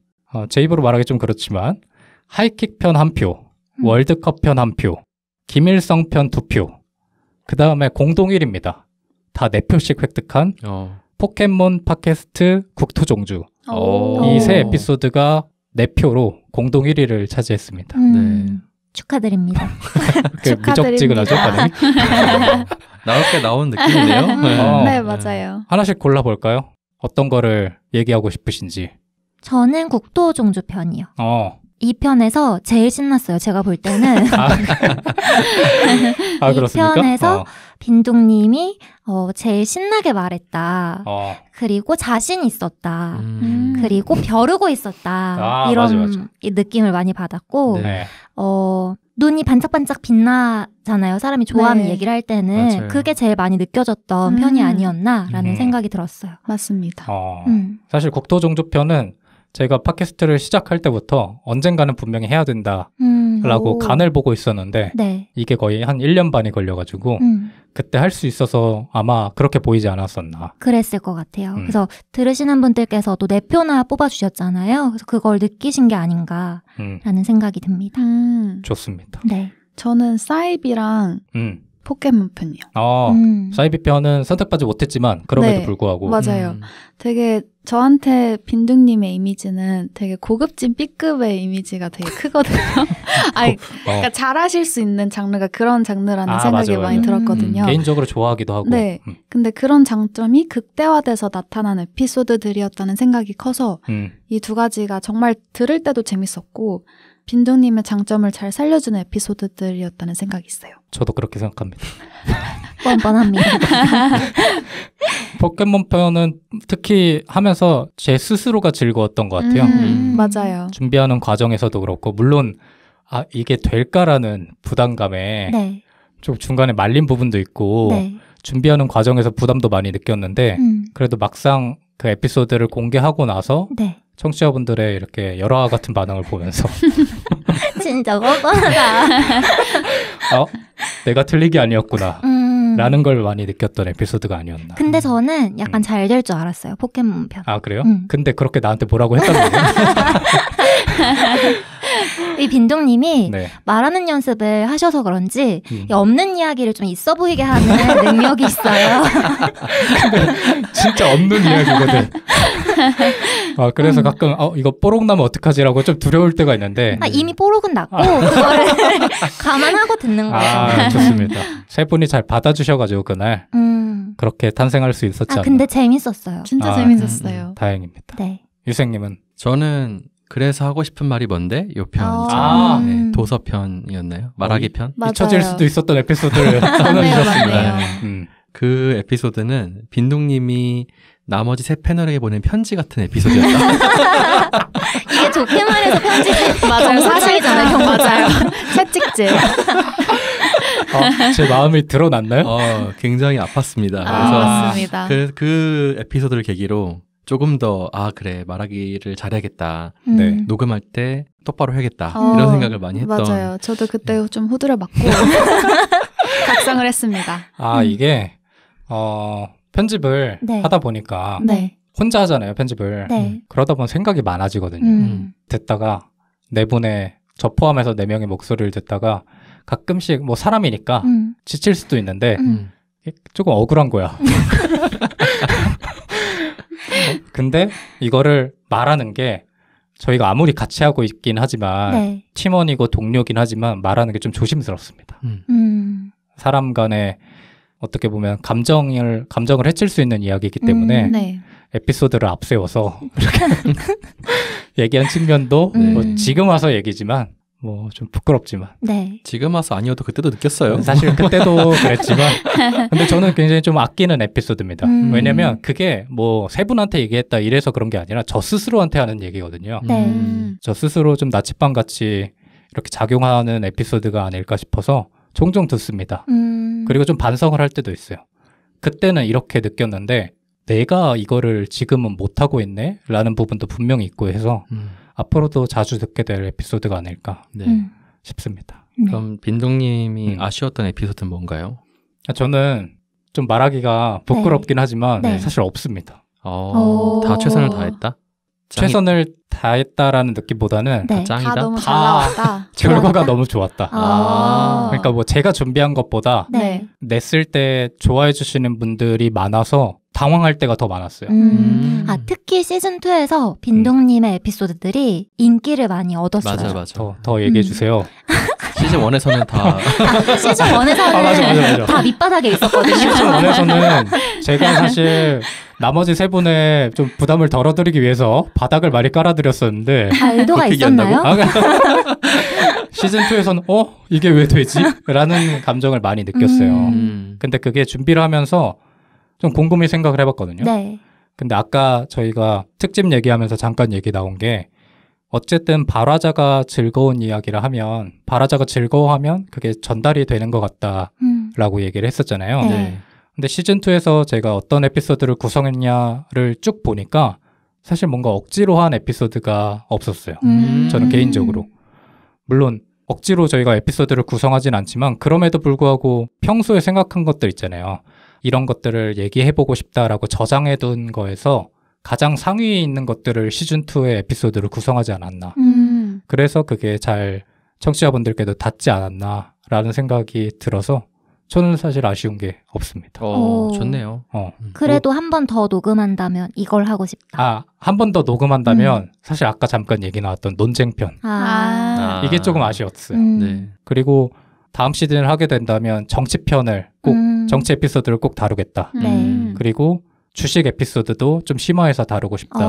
제 입으로 말하기 좀 그렇지만 하이킥 편 1표, 월드컵 편 1표, 김일성 편 2표, 그 다음에 공동 1위입니다. 다 4표씩 획득한 포켓몬 팟캐스트 국토종주. 이 세 에피소드가 4표로 공동 1위를 차지했습니다. 축하드립니다. 무적지근하죠? 나올 게 나온 느낌이네요. 네, 맞아요. 하나씩 골라볼까요? 어떤 거를 얘기하고 싶으신지. 저는 국토종주 편이요. 이 편에서 제일 신났어요. 제가 볼 때는. 이 그렇습니까? 편에서 빈둥님이 제일 신나게 말했다. 그리고 자신 있었다. 그리고 벼르고 있었다. 이런 맞아. 느낌을 많이 받았고 눈이 반짝반짝 빛나잖아요. 사람이 좋아하는 얘기를 할 때는. 맞아요. 그게 제일 많이 느껴졌던 편이 아니었나라는 생각이 들었어요. 맞습니다. 사실 국토종주 편은 제가 팟캐스트를 시작할 때부터 언젠가는 분명히 해야 된다라고 간을 보고 있었는데 이게 거의 한 1년 반이 걸려가지고 그때 할 수 있어서 아마 그렇게 보이지 않았었나. 그랬을 것 같아요. 그래서 들으시는 분들께서도 4표나 뽑아주셨잖아요. 그래서 그걸 느끼신 게 아닌가라는 생각이 듭니다. 좋습니다. 네. 저는 사이비랑 포켓몬 편이요. 사이비 편은 선택받지 못했지만 그럼에도 불구하고 맞아요. 되게 저한테 빈둥님의 이미지는 되게 고급진 B급의 이미지가 되게 크거든요. 그러니까 잘하실 수 있는 장르가 그런 장르라는 생각이 많이 들었거든요. 개인적으로 좋아하기도 하고. 네. 근데 그런 장점이 극대화돼서 나타난 에피소드들이었다는 생각이 커서 이 두 가지가 정말 들을 때도 재밌었고 빈둥님의 장점을 잘 살려주는 에피소드들이었다는 생각이 있어요. 저도 그렇게 생각합니다. 뻔뻔합니다. 포켓몬 편은 특히 하면서 제 스스로가 즐거웠던 것 같아요. 맞아요. 준비하는 과정에서도 그렇고 물론 이게 될까라는 부담감에 좀 중간에 말린 부분도 있고 준비하는 과정에서 부담도 많이 느꼈는데 그래도 막상 그 에피소드를 공개하고 나서 네. 청취자분들의 이렇게 열화 같은 반응을 보면서 진짜 뻔뻔하다. 내가 틀린 게 아니었구나 라는 걸 많이 느꼈던 에피소드가 아니었나. 근데 저는 약간 잘 될 줄 알았어요. 포켓몬 편. 아 그래요? 근데 그렇게 나한테 뭐라고 했단 말이에요? 이 빈둥님이 네. 말하는 연습을 하셔서 그런지 없는 이야기를 좀 있어 보이게 하는 능력이 있어요. 근데 진짜 없는 이야기거든. 그래서 가끔 이거 뽀록 나면 어떡하지라고 좀 두려울 때가 있는데 이미 뽀록은 났고 그거를 감안하고 듣는 거예요. 좋습니다. 세 분이 잘 받아주셔가지고 그날 그렇게 탄생할 수 있었지 않나. 근데 재밌었어요. 진짜 재밌었어요. 다행입니다. 네. 유생님은? 저는 그래서 하고 싶은 말이 뭔데? 요 편. 네, 도서편이었나요? 말하기 편? 잊혀질 수도 있었던 에피소드를 써주셨습니다. 그 에피소드는 빈둥님이 나머지 세 패널에게 보낸 편지 같은 에피소드였다. 이게 좋게 말해서 편지 맞아요. 사실이잖아요. 맞아요. 채찍질. 제 마음이 드러났나요? 굉장히 아팠습니다. 그래서 맞습니다. 그 에피소드를 계기로 조금 더 그래 말하기를 잘해야겠다. 네. 녹음할 때 똑바로 해야겠다. 이런 생각을 많이 했던. 맞아요. 저도 그때 좀 후드를 맞고 각성을 했습니다. 이게 편집을 하다 보니까 혼자 하잖아요, 편집을. 그러다 보면 생각이 많아지거든요. 듣다가 네 분의 저 포함해서 4명의 목소리를 듣다가 가끔씩 뭐 사람이니까 지칠 수도 있는데 조금 억울한 거야. 근데 이거를 말하는 게 저희가 아무리 같이 하고 있긴 하지만 팀원이고 동료긴 하지만 말하는 게 좀 조심스럽습니다. 사람 간에 어떻게 보면 감정을 해칠 수 있는 이야기이기 때문에 에피소드를 앞세워서 이렇게 얘기한 측면도 뭐 지금 와서 얘기지만 뭐 좀 부끄럽지만 지금 와서 아니어도 그때도 느꼈어요. 사실 그때도 그랬지만 근데 저는 굉장히 좀 아끼는 에피소드입니다. 왜냐면 그게 뭐 세 분한테 얘기했다 이래서 그런 게 아니라 저 스스로한테 하는 얘기거든요. 저 스스로 좀 나치빵 같이 이렇게 작용하는 에피소드가 아닐까 싶어서 종종 듣습니다. 그리고 좀 반성을 할 때도 있어요. 그때는 이렇게 느꼈는데 내가 이거를 지금은 못하고 있네? 라는 부분도 분명히 있고 해서 앞으로도 자주 듣게 될 에피소드가 아닐까 싶습니다. 그럼 빈둥님이 아쉬웠던 에피소드는 뭔가요? 저는 좀 말하기가 부끄럽긴 하지만 사실 없습니다. 다 최선을 다했다? 최선을 다했다라는 느낌보다는 짱이다? 다 너무 잘 나왔다. 결과가 너무 좋았다. 그러니까 뭐 제가 준비한 것보다 냈을 때 좋아해 주시는 분들이 많아서 당황할 때가 더 많았어요. 특히 시즌2에서 빈둥님의 에피소드들이 인기를 많이 얻었어요. 맞아. 더 얘기해 주세요. 시즌1에서는 다. 시즌1에서는 맞아. 다 밑바닥에 있었거든요. 시즌1에서는 제가 사실 나머지 세 분의 좀 부담을 덜어드리기 위해서 바닥을 많이 깔아드렸었는데. 의도가 있었나요? 시즌2에서는 이게 왜 되지? 라는 감정을 많이 느꼈어요. 근데 그게 준비를 하면서 좀 곰곰이 생각을 해봤거든요. 근데 아까 저희가 특집 얘기하면서 잠깐 얘기 나온 게 어쨌든 발화자가 즐거운 이야기를 하면 발화자가 즐거워하면 그게 전달이 되는 것 같다라고 얘기를 했었잖아요. 근데 시즌2에서 제가 어떤 에피소드를 구성했냐를 쭉 보니까 사실 뭔가 억지로 한 에피소드가 없었어요. 저는 개인적으로. 물론 억지로 저희가 에피소드를 구성하진 않지만 그럼에도 불구하고 평소에 생각한 것들 있잖아요. 이런 것들을 얘기해보고 싶다라고 저장해둔 거에서 가장 상위에 있는 것들을 시즌2의 에피소드를 구성하지 않았나. 그래서 그게 잘 청취자분들께도 닿지 않았나라는 생각이 들어서 저는 사실 아쉬운 게 없습니다. 좋네요. 그래도 한 번 더 녹음한다면 이걸 하고 싶다. 한 번 더 녹음한다면 사실 아까 잠깐 얘기 나왔던 논쟁편. 이게 조금 아쉬웠어요. 그리고 다음 시즌을 하게 된다면 정치편을 꼭 정치 에피소드를 꼭 다루겠다. 그리고 주식 에피소드도 좀 심화해서 다루고 싶다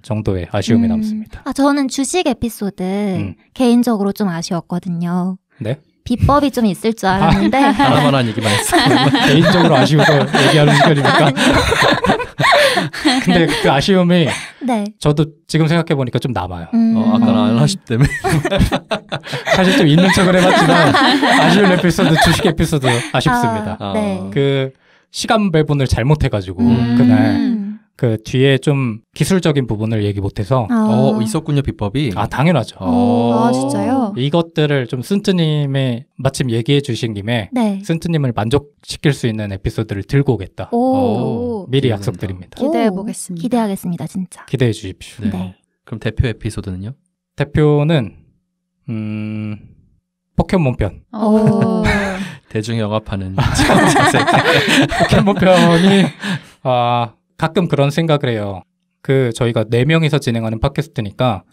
정도의 아쉬움이 남습니다. 저는 주식 에피소드 개인적으로 좀 아쉬웠거든요. 네? 비법이 좀 있을 줄 알았는데 하나만한 얘기만 했어요. 개인적으로 아쉬운 거 얘기하는 시간이니까. 근데 그 아쉬움이 저도 지금 생각해보니까 좀 남아요. 아까는 안 하셨다며. 사실 좀 있는 척을 해봤지만 아쉬운 에피소드, 주식 에피소드 아쉽습니다. 네. 그 시간 배분을 잘못해가지고 그날 그 뒤에 좀 기술적인 부분을 얘기 못해서 있었군요, 비법이. 당연하죠. 진짜요? 이것들을 좀 쓴트님의 마침 얘기해 주신 김에 네. 쓴트님을 만족시킬 수 있는 에피소드를 들고 오겠다. 미리 약속드립니다. 기대해 보겠습니다. 기대하겠습니다, 진짜. 기대해 주십시오. 네. 그럼 대표 에피소드는요? 대표는 포켓몬 편. 대중 영업하는 포켓몬 편이 가끔 그런 생각을 해요. 저희가 4명이서 진행하는 팟캐스트니까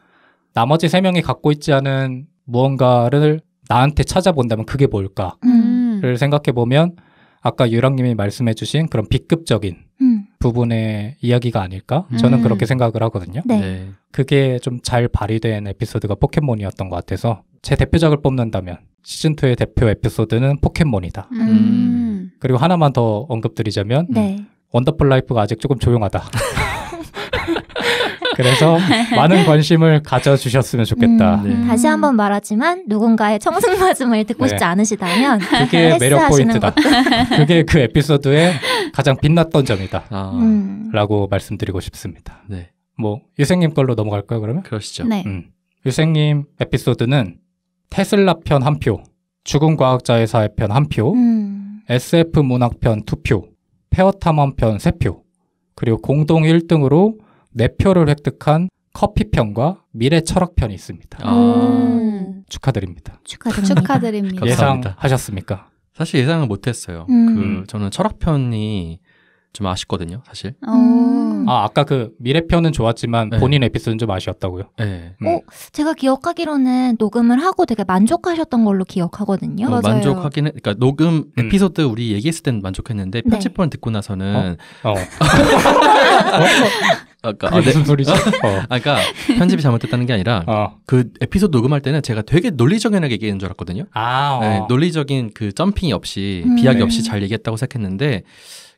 나머지 3명이 갖고 있지 않은 무언가를 나한테 찾아본다면 그게 뭘까를 생각해보면 아까 유랑님이 말씀해주신 그런 B급적인 부분의 이야기가 아닐까? 저는 그렇게 생각을 하거든요. 네. 그게 좀 잘 발휘된 에피소드가 포켓몬이었던 것 같아서 제 대표작을 뽑는다면 시즌2의 대표 에피소드는 포켓몬이다. 그리고 하나만 더 언급드리자면 원더풀 라이프가 아직 조금 조용하다. 그래서 많은 관심을 가져주셨으면 좋겠다. 다시 한번 말하지만 누군가의 청승맞음을 듣고 싶지 않으시다면 그게 매력 포인트다. 그게 그 에피소드의 가장 빛났던 점이다. 라고 말씀드리고 싶습니다. 네. 유생님 걸로 넘어갈까요, 그러면? 그러시죠. 네. 유생님 에피소드는 테슬라 편 1표, 죽은 과학자의 사회 편 1표, SF 문학 편 2표, 페어탐험 편 3표, 그리고 공동 1등으로 4표를 획득한 커피 편과 미래 철학 편이 있습니다. 축하드립니다. 축하드립니다. 예상하셨습니까? 사실 예상을 못했어요. 저는 철학 편이 좀 아쉽거든요, 사실. 아까 그 미래 편은 좋았지만 본인 에피소드는 좀 아쉬웠다고요? 네. 제가 기억하기로는 녹음을 하고 되게 만족하셨던 걸로 기억하거든요. 만족하기는, 그러니까 녹음 에피소드 우리 얘기했을 때는 만족했는데 편집본 듣고 나서는 무슨 소리지? 그러니까 편집이 잘못됐다는 게 아니라 그 에피소드 녹음할 때는 제가 되게 논리적인 얘기하는 줄 알았거든요. 논리적인 그 점핑이 없이 비약이 없이 잘 얘기했다고 생각했는데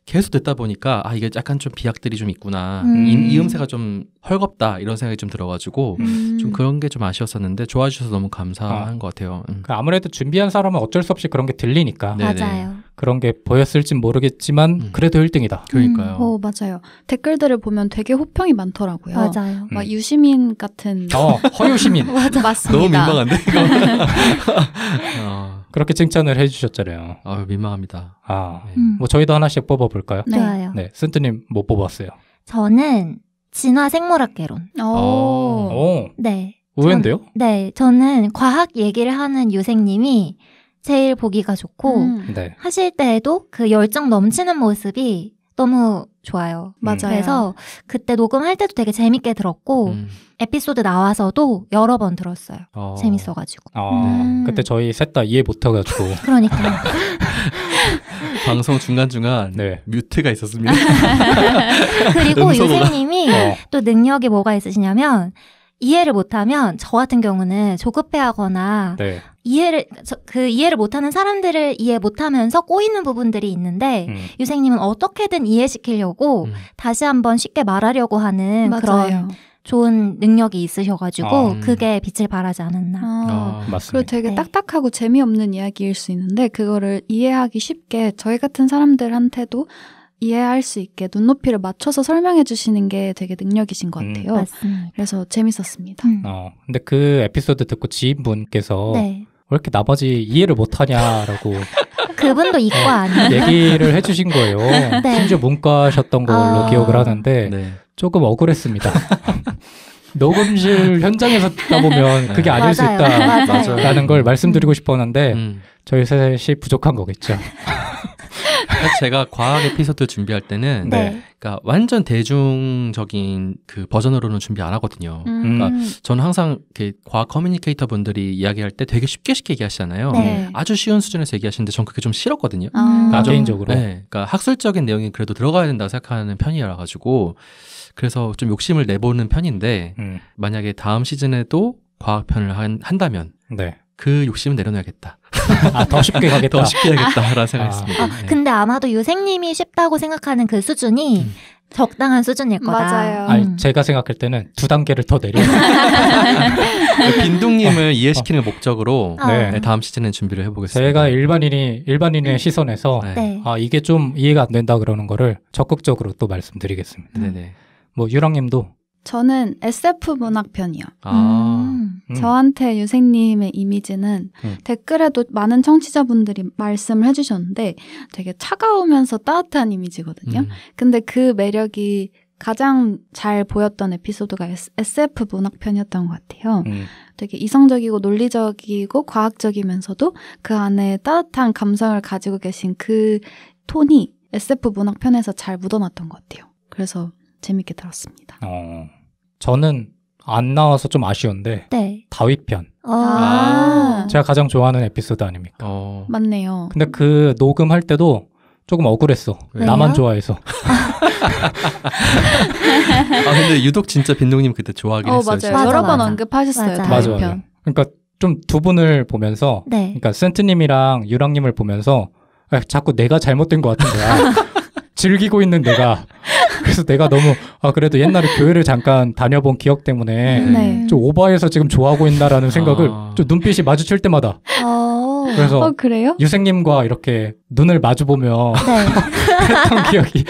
계속 듣다 보니까 이게 약간 좀 비약들이 좀 있구나. 이 음새가 좀 헐겁다 이런 생각이 좀 들어가지고 좀 그런 게 좀 아쉬웠었는데 좋아해 주셔서 너무 감사한 것 같아요. 아무래도 준비한 사람은 어쩔 수 없이 그런 게 들리니까. 맞아요. 그런 게 보였을진 모르겠지만 그래도 1등이다. 그러니까요. 맞아요. 댓글들을 보면 되게 호평이 많더라고요. 맞아요. 막 유시민 같은. 허유시민. 맞습니다. 너무 민망한데 이거. 그렇게 칭찬을 해주셨잖아요. 민망합니다. 저희도 하나씩 뽑아볼까요? 네. 좋아요. 네, 쓴트님 뭐 뽑았어요? 저는 진화 생물학개론. 네. 의외인데요? 네, 저는 과학 얘기를 하는 유생님이 제일 보기가 좋고 하실 때에도 그 열정 넘치는 모습이 너무 좋아요. 맞아요. 그래서 그때 녹음할 때도 되게 재밌게 들었고 에피소드 나와서도 여러 번 들었어요. 재밌어가지고. 그때 저희 셋 다 이해 못해가지고. 그러니까요. 방송 중간중간 뮤트가 있었습니다. 그리고 유생님이 또 능력이 뭐가 있으시냐면 이해를 못하면 저 같은 경우는 조급해하거나 이해를 못하는 사람들을 이해 못하면서 꼬이는 부분들이 있는데 유생님은 어떻게든 이해시키려고 다시 한번 쉽게 말하려고 하는 그런 좋은 능력이 있으셔가지고 그게 빛을 발하지 않았나. 맞습니다. 그리고 되게 딱딱하고 재미없는 이야기일 수 있는데 그거를 이해하기 쉽게 저희 같은 사람들한테도 이해할 수 있게 눈높이를 맞춰서 설명해 주시는 게 되게 능력이신 것 같아요. 맞습니다. 그래서 재밌었습니다. 근데 그 에피소드 듣고 지인분께서 왜 이렇게 나머지 이해를 못하냐라고 그분도 이과 아니에요? 얘기를 해주신 거예요. 심지어 문과셨던 걸로 기억을 하는데 조금 억울했습니다. 녹음실 현장에서 듣다 보면 그게 아닐 수 있다라는 걸 말씀드리고 싶었는데 저희 셋이 부족한 거겠죠. 제가 과학 에피소드 준비할 때는 그러니까 완전 대중적인 그 버전으로는 준비 안 하거든요. 그러니까 저는 항상 과학 커뮤니케이터 분들이 이야기할 때 되게 쉽게 얘기하시잖아요. 아주 쉬운 수준에서 얘기하시는데 전 그게 좀 싫었거든요. 개인적으로. 그러니까 학술적인 내용이 그래도 들어가야 된다고 생각하는 편이라 가지고 그래서 좀 욕심을 내보는 편인데 만약에 다음 시즌에도 과학편을 한다면 그 욕심은 내려놔야겠다. 더 쉽게 가겠다. 더 쉽게 하겠다라는 생각했습니다. 근데 아마도 유생님이 쉽다고 생각하는 그 수준이 적당한 수준일 거다. 맞아요. 아니, 제가 생각할 때는 2단계를 더 내려. 빈둥님을 이해시키는 목적으로 네, 다음 시즌에 준비를 해보겠습니다. 제가 일반인의 시선에서 네. 아 이게 좀 이해가 안 된다 그러는 거를 적극적으로 또 말씀드리겠습니다. 네네. 뭐 유랑님도 저는 SF 문학편이요. 저한테 유생님의 이미지는 댓글에도 많은 청취자분들이 말씀을 해주셨는데 되게 차가우면서 따뜻한 이미지거든요. 근데 그 매력이 가장 잘 보였던 에피소드가 SF 문학편이었던 것 같아요. 되게 이성적이고 논리적이고 과학적이면서도 그 안에 따뜻한 감성을 가지고 계신 그 톤이 SF 문학편에서 잘 묻어났던 것 같아요. 그래서 재밌게 들었습니다. 저는 안 나와서 좀 아쉬운데 네. 다윗편. 아. 제가 가장 좋아하는 에피소드 아닙니까? 맞네요. 근데 그 녹음할 때도 조금 억울했어. 왜요? 나만 좋아해서. 근데 유독 진짜 빈둥님 그때 좋아하긴 했어요. 맞아요. 맞아, 여러 번 맞아. 언급하셨어요. 맞아. 다윗편. 그러니까 좀 두 분을 보면서 네. 그러니까 센트님이랑 유랑님을 보면서 자꾸 내가 잘못된 것 같은 거야. 즐기고 있는 내가. 그래서 내가 너무 그래도 옛날에 교회를 잠깐 다녀본 기억 때문에 네. 좀 오버해서 지금 좋아하고 있나라는 생각을 좀 눈빛이 마주칠 때마다 그래서 그래요? 유생님과 이렇게 눈을 마주보며 네. 했던 기억이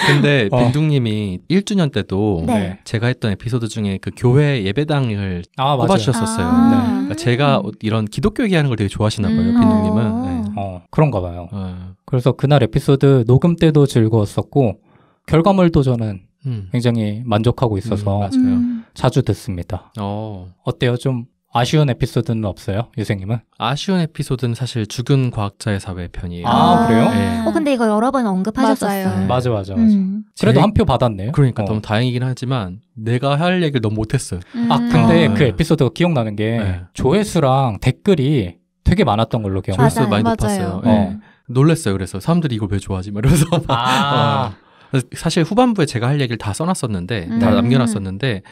근데 빈둥님이 1주년 때도 네. 제가 했던 에피소드 중에 그 교회 예배당을 맞아요. 꼽아주셨었어요. 네. 그러니까 제가 이런 기독교 얘기하는 걸 되게 좋아하시나 봐요. 빈둥님은. 네. 그런가 봐요. 그래서 그날 에피소드 녹음 때도 즐거웠었고 결과물도 저는 굉장히 만족하고 있어서 맞아요. 자주 듣습니다. 어때요? 좀 아쉬운 에피소드는 없어요? 유생님은? 아쉬운 에피소드는 사실 죽은 과학자의 사회 편이에요. 그래요? 네. 근데 이거 여러 번 언급하셨었어요. 맞아요. 맞아. 그래도 한 표 받았네요. 그러니까 너무 다행이긴 하지만 내가 할 얘기를 너무 못했어요. 근데 그 에피소드가 기억나는 게 조회수랑 댓글이 되게 많았던 걸로 기억나요. 조회수 많이 높았어요. 네. 놀랐어요. 그래서 사람들이 이걸 왜 좋아하지? 이러면서 사실 후반부에 제가 할 얘기를 다 써놨었는데 다 남겨놨었는데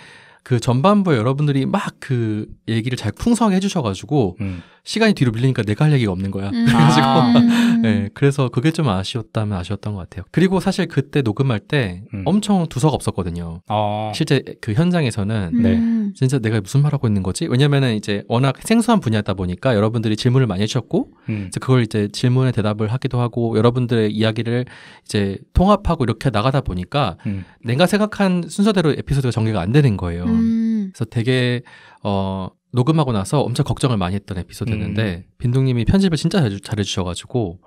그 전반부에 여러분들이 막 그 얘기를 잘 풍성하게 해주셔가지고 시간이 뒤로 밀리니까 내가 할 얘기가 없는 거야. 그래가지고 네, 그래서 그게 좀 아쉬웠다면 아쉬웠던 것 같아요. 그리고 사실 그때 녹음할 때 엄청 두서가 없었거든요. 실제 그 현장에서는 진짜 내가 무슨 말하고 있는 거지? 왜냐면은 이제 워낙 생소한 분야다 보니까 여러분들이 질문을 많이 해주셨고 그걸 이제 질문에 대답을 하기도 하고 여러분들의 이야기를 이제 통합하고 이렇게 나가다 보니까 내가 생각한 순서대로 에피소드가 전개가 안 되는 거예요. 그래서 되게 녹음하고 나서 엄청 걱정을 많이 했던 에피소드였는데 빈둥님이 편집을 진짜 잘해주셔가지고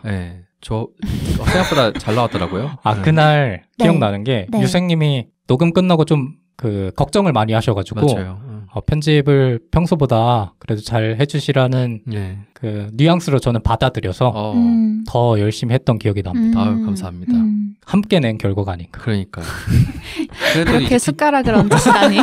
네, 저 생각보다 잘 나왔더라고요. 그날 기억나는 게 유생님이 녹음 끝나고 좀 그 걱정을 많이 하셔가지고 맞아요. 편집을 평소보다 그래도 잘 해주시라는 그 뉘앙스로 저는 받아들여서 더 열심히 했던 기억이 납니다. 아유, 감사합니다. 함께 낸 결과가 아닌가. 그러니까요. 그렇게 숟가락을 얹으시다니.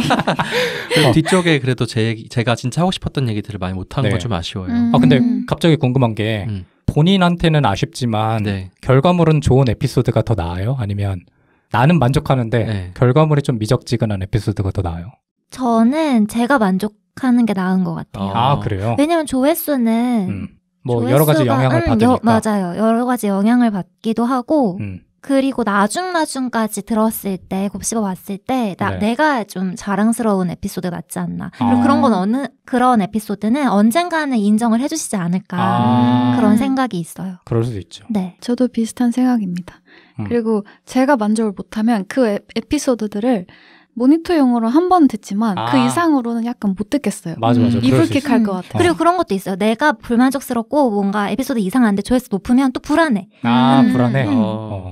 뒤쪽에 그래도 제가 진짜 하고 싶었던 얘기들을 많이 못한 건 좀 아쉬워요. 근데 갑자기 궁금한 게 본인한테는 아쉽지만 결과물은 좋은 에피소드가 더 나아요? 아니면 나는 만족하는데 결과물이 좀 미적지근한 에피소드가 더 나아요? 저는 제가 만족하는 게 나은 것 같아요. 그래요? 왜냐면 조회수는 뭐 여러 가지 영향을 받으니까. 맞아요. 여러 가지 영향을 받기도 하고 그리고 나중까지 들었을 때 곱씹어 봤을 때 내가 좀 자랑스러운 에피소드가 낫지 않나. 그리고 그런 에피소드는 언젠가는 인정을 해주시지 않을까 그런 생각이 있어요. 그럴 수도 있죠. 네, 저도 비슷한 생각입니다. 그리고 제가 만족을 못하면 그 에피소드들을 모니터용으로 한 번 듣지만 그 이상으로는 약간 못 듣겠어요. 맞아. 이불킥할 것 같아요. 그리고 그런 것도 있어요. 내가 불만족스럽고 뭔가 에피소드 이상한데 조회수 높으면 또 불안해. 불안해.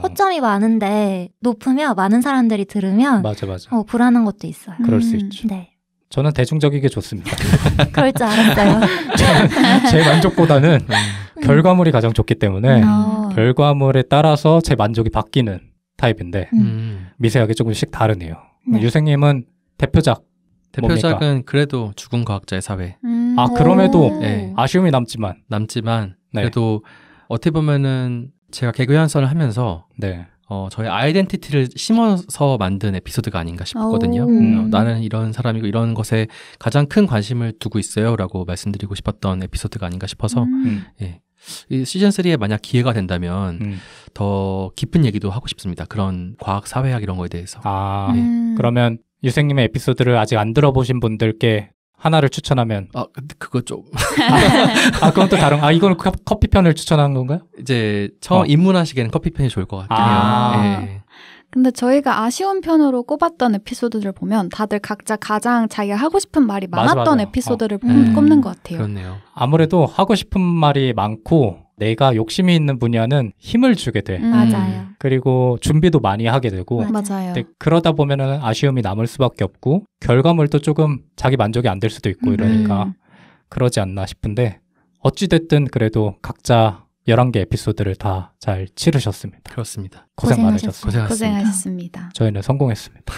허점이 많은데 높으면 많은 사람들이 들으면 맞아. 불안한 것도 있어요. 그럴 수 있죠. 네. 저는 대중적이게 좋습니다. 그럴 줄 알았어요. 제 만족보다는 결과물이 가장 좋기 때문에 결과물에 따라서 제 만족이 바뀌는 타입인데 미세하게 조금씩 다르네요. 유생님은 대표작은 뭡니까? 그래도 죽은 과학자의 사회. 그럼에도 아쉬움이 남지만 그래도 어떻게 보면은 제가 개그 연설을 하면서 저의 아이덴티티를 심어서 만든 에피소드가 아닌가 싶거든요. 나는 이런 사람이고 이런 것에 가장 큰 관심을 두고 있어요 라고 말씀드리고 싶었던 에피소드가 아닌가 싶어서 이 시즌 3에 만약 기회가 된다면 더 깊은 얘기도 하고 싶습니다. 그런 과학, 사회학 이런 거에 대해서. 그러면 유생님의 에피소드를 아직 안 들어보신 분들께 하나를 추천하면 근데 그거 좀 그건 또 다른 이건 커피 편을 추천하는 건가요? 이제 처음 입문하시기에는 커피 편이 좋을 것 같아요. 네. 근데 저희가 아쉬운 편으로 꼽았던 에피소드를 보면 다들 각자 가장 자기가 하고 싶은 말이 많았던 맞아. 에피소드를 꼽는 것 같아요. 그렇네요. 아무래도 하고 싶은 말이 많고 내가 욕심이 있는 분야는 힘을 주게 돼. 맞아요. 그리고 준비도 많이 하게 되고. 맞아요. 그러다 보면은 아쉬움이 남을 수밖에 없고 결과물도 조금 자기 만족이 안 될 수도 있고 이러니까 그러지 않나 싶은데 어찌됐든 그래도 각자 11개 에피소드를 다 잘 치르셨습니다. 그렇습니다. 고생 많으셨습니다. 고생하셨습니다. 저희는 성공했습니다.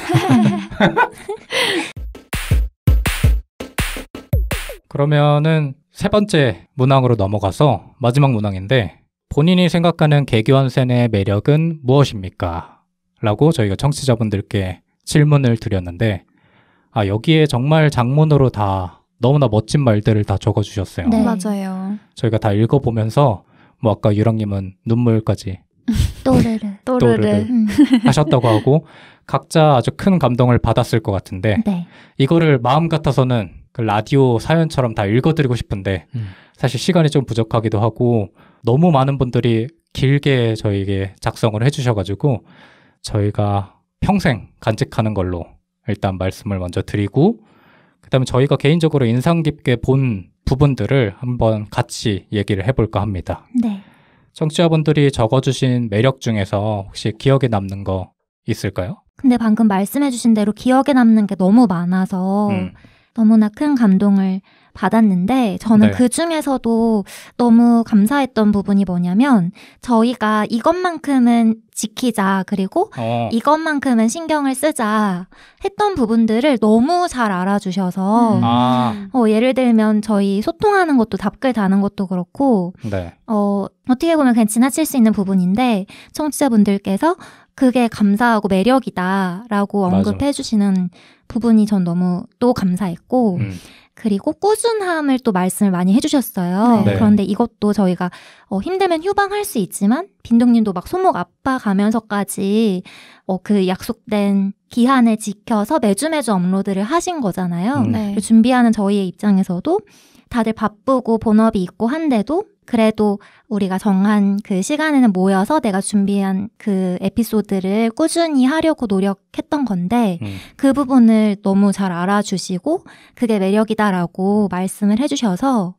그러면은 세 번째 문항으로 넘어가서 마지막 문항인데 본인이 생각하는 개교환센의 매력은 무엇입니까? 라고 저희가 청취자분들께 질문을 드렸는데 여기에 정말 장문으로 다 너무나 멋진 말들을 다 적어주셨어요. 네. 맞아요. 저희가 다 읽어보면서 아까 유랑님은 눈물까지 또르르 하셨다고 하고 각자 아주 큰 감동을 받았을 것 같은데 네. 이거를 마음 같아서는 그 라디오 사연처럼 다 읽어드리고 싶은데 사실 시간이 좀 부족하기도 하고 너무 많은 분들이 길게 저희에게 작성을 해주셔가지고 저희가 평생 간직하는 걸로 일단 말씀을 먼저 드리고 그다음에 저희가 개인적으로 인상 깊게 본 부분들을 한번 같이 얘기를 해볼까 합니다. 네. 청취자분들이 적어주신 매력 중에서 혹시 기억에 남는 거 있을까요? 근데 방금 말씀해주신 대로 기억에 남는 게 너무 많아서 너무나 큰 감동을 받았는데 저는 그 중에서도 너무 감사했던 부분이 뭐냐면 저희가 이것만큼은 지키자 그리고 이것만큼은 신경을 쓰자 했던 부분들을 너무 잘 알아주셔서 예를 들면 저희 소통하는 것도 답글 다는 것도 그렇고 어떻게 보면 그냥 지나칠 수 있는 부분인데 청취자분들께서 그게 감사하고 매력이다라고 언급해 주시는 부분이 전 너무 또 감사했고 그리고 꾸준함을 또 말씀을 많이 해주셨어요. 네. 그런데 이것도 저희가 힘들면 휴방할 수 있지만 빈동님도 막 손목 아파가면서까지 그 약속된 기한을 지켜서 매주 업로드를 하신 거잖아요. 네. 준비하는 저희의 입장에서도 다들 바쁘고 본업이 있고 한데도 그래도 우리가 정한 그 시간에는 모여서 내가 준비한 그 에피소드를 꾸준히 하려고 노력했던 건데 그 부분을 너무 잘 알아주시고 그게 매력이다라고 말씀을 해주셔서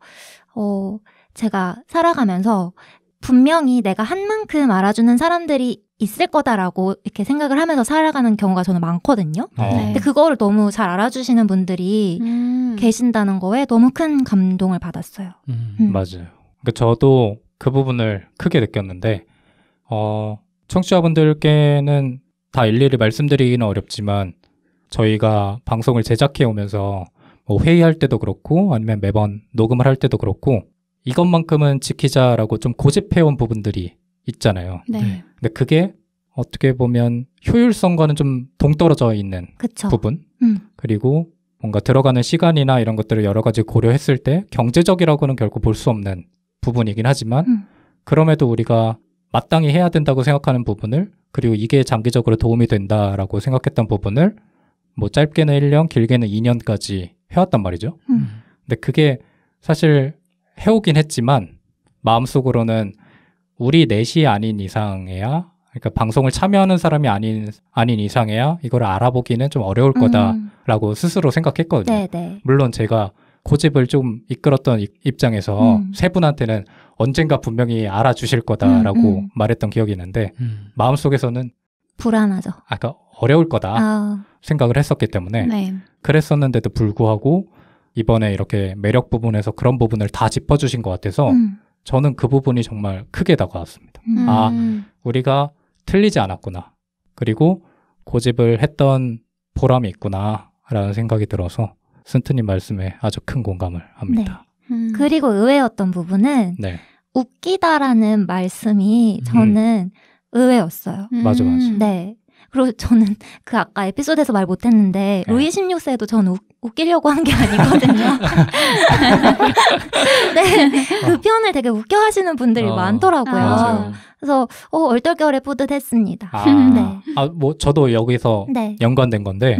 제가 살아가면서 분명히 내가 한 만큼 알아주는 사람들이 있을 거다라고 이렇게 생각을 하면서 살아가는 경우가 저는 많거든요. 근데 그거를 너무 잘 알아주시는 분들이 계신다는 거에 너무 큰 감동을 받았어요. 맞아요. 저도 그 부분을 크게 느꼈는데 청취자분들께는 다 일일이 말씀드리기는 어렵지만 저희가 방송을 제작해 오면서 회의할 때도 그렇고 아니면 매번 녹음을 할 때도 그렇고 이것만큼은 지키자라고 좀 고집해온 부분들이 있잖아요. 네. 근데 그게 어떻게 보면 효율성과는 좀 동떨어져 있는 그쵸. 부분 그리고 뭔가 들어가는 시간이나 이런 것들을 여러 가지 고려했을 때 경제적이라고는 결코 볼 수 없는 부분이긴 하지만 그럼에도 우리가 마땅히 해야 된다고 생각하는 부분을 그리고 이게 장기적으로 도움이 된다라고 생각했던 부분을 짧게는 1년, 길게는 2년까지 해왔단 말이죠. 근데 그게 사실 해오긴 했지만 마음속으로는 우리 넷이 아닌 이상해야 그러니까 방송을 참여하는 사람이 아닌 이상해야 이걸 알아보기는 좀 어려울 거다라고 스스로 생각했거든요. 네네. 물론 제가 고집을 좀 이끌었던 입장에서 세 분한테는 언젠가 분명히 알아주실 거다라고 말했던 기억이 있는데 마음속에서는 불안하죠. 그러니까 어려울 거다 생각을 했었기 때문에 그랬었는데도 불구하고 이번에 이렇게 매력 부분에서 그런 부분을 다 짚어주신 것 같아서 저는 그 부분이 정말 크게 다가왔습니다. 우리가 틀리지 않았구나. 그리고 고집을 했던 보람이 있구나 라는 생각이 들어서 순트님 말씀에 아주 큰 공감을 합니다. 네. 그리고 의외였던 부분은 웃기다라는 말씀이 저는 의외였어요. 맞아. 네. 그리고 저는 그 아까 에피소드에서 말 못했는데 루이 16세도 저는 웃기려고 한 게 아니거든요. 네, 그 표현을 되게 웃겨 하시는 분들이 많더라고요. 그래서 얼떨결에 뿌듯했습니다. 네. 뭐 저도 여기서 네. 연관된 건데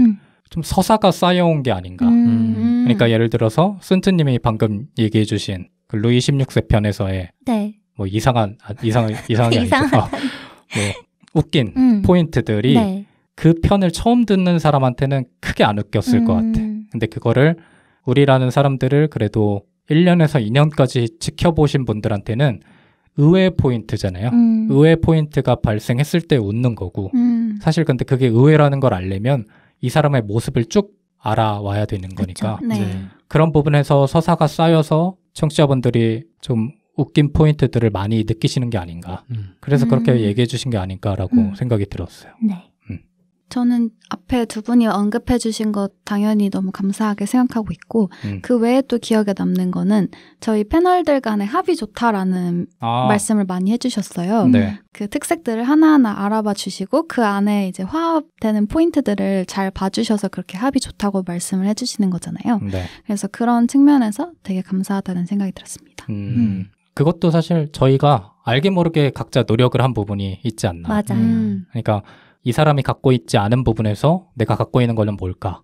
좀 서사가 쌓여온 게 아닌가. 그러니까 예를 들어서 쓴트님이 방금 얘기해주신 그 루이 16세 편에서의 네. 뭐 이상한 뭐 웃긴 포인트들이 네. 그 편을 처음 듣는 사람한테는 크게 안 웃겼을 것 같아. 근데 그거를 우리라는 사람들을 그래도 1년에서 2년까지 지켜보신 분들한테는 의외의 포인트잖아요. 의외의 포인트가 발생했을 때 웃는 거고 사실 근데 그게 의외라는 걸 알려면 이 사람의 모습을 쭉 알아와야 되는 거니까 네. 그런 부분에서 서사가 쌓여서 청취자분들이 좀 웃긴 포인트들을 많이 느끼시는 게 아닌가. 그래서 그렇게 얘기해 주신 게 아닌가라고 생각이 들었어요. 네. 저는 앞에 두 분이 언급해 주신 것 당연히 너무 감사하게 생각하고 있고 그 외에 또 기억에 남는 거는 저희 패널들 간의 합이 좋다라는 말씀을 많이 해주셨어요. 네. 그 특색들을 하나하나 알아봐 주시고 그 안에 이제 화합되는 포인트들을 잘 봐주셔서 그렇게 합이 좋다고 말씀을 해주시는 거잖아요. 네. 그래서 그런 측면에서 되게 감사하다는 생각이 들었습니다. 그것도 사실 저희가 알게 모르게 각자 노력을 한 부분이 있지 않나. 맞아요. 그러니까 이 사람이 갖고 있지 않은 부분에서 내가 갖고 있는 거는 뭘까?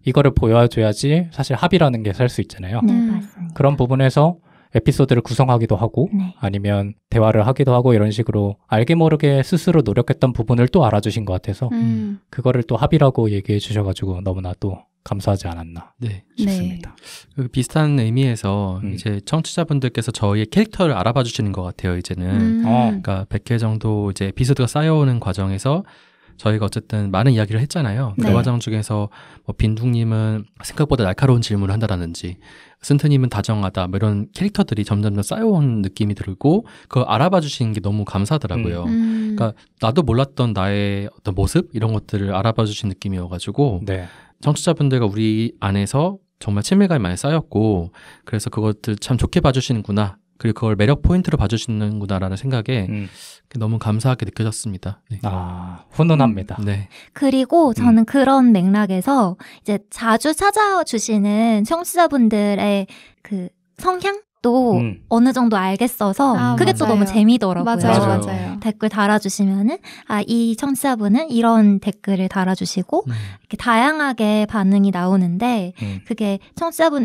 이거를 보여줘야지 사실 합이라는 게 살 수 있잖아요. 네, 맞습니다. 그런 부분에서 에피소드를 구성하기도 하고 네. 아니면 대화를 하기도 하고 이런 식으로 알게 모르게 스스로 노력했던 부분을 또 알아주신 것 같아서 그거를 또 합이라고 얘기해 주셔가지고 너무나 또 감사하지 않았나 싶습니다. 네. 비슷한 의미에서 이제 청취자분들께서 저희의 캐릭터를 알아봐 주시는 것 같아요. 이제는 그러니까 100회 정도 이제 에피소드가 쌓여오는 과정에서 저희가 어쨌든 많은 이야기를 했잖아요. 그 과정 중에서 뭐 빈둥님은 생각보다 날카로운 질문을 한다라든지 쓴트님은 다정하다 뭐 이런 캐릭터들이 점점 쌓여온 느낌이 들고 그걸 알아봐 주시는 게 너무 감사하더라고요. 그러니까 나도 몰랐던 나의 어떤 모습 이런 것들을 알아봐 주신 느낌이어가지고 네. 청취자분들과 우리 안에서 정말 친밀감이 많이 쌓였고 그래서 그것들 참 좋게 봐주시는구나. 그리고 그걸 매력 포인트로 봐주시는구나라는 생각에 너무 감사하게 느껴졌습니다. 네. 훈훈합니다. 네. 그리고 저는 그런 맥락에서 이제 자주 찾아주시는 청취자분들의 그 성향도 어느 정도 알겠어서 그게 또 너무 재미더라고요. 맞아요. 댓글 달아주시면은 이 청취자분은 이런 댓글을 달아주시고 이렇게 다양하게 반응이 나오는데 그게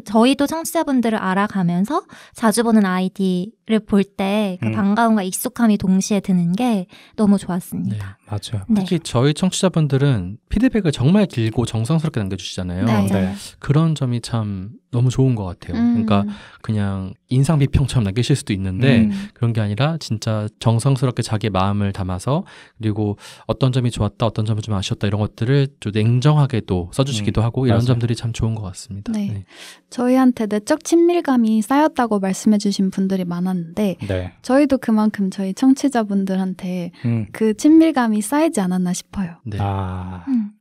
저희도 청취자분들을 알아가면서 자주 보는 아이디를 볼 때 그 반가움과 익숙함이 동시에 드는 게 너무 좋았습니다. 네, 맞아요. 특히 저희 청취자분들은 피드백을 정말 길고 정성스럽게 남겨주시잖아요. 네. 그런 점이 참 너무 좋은 것 같아요. 그러니까 그냥 인상 비평처럼 남기실 수도 있는데 그런 게 아니라 진짜 정성스럽게 자기의 마음을 담아서 그리고 어떤 점이 좋았다, 어떤 점이 좀 아쉬웠다 이런 것들을 좀 냉정하게 또 써주시기도 하고 이런 점들이 참 좋은 것 같습니다. 네. 네. 저희한테 내적 친밀감이 쌓였다고 말씀해주신 분들이 많았는데 네. 저희도 그만큼 저희 청취자분들한테 그 친밀감이 쌓이지 않았나 싶어요. 네.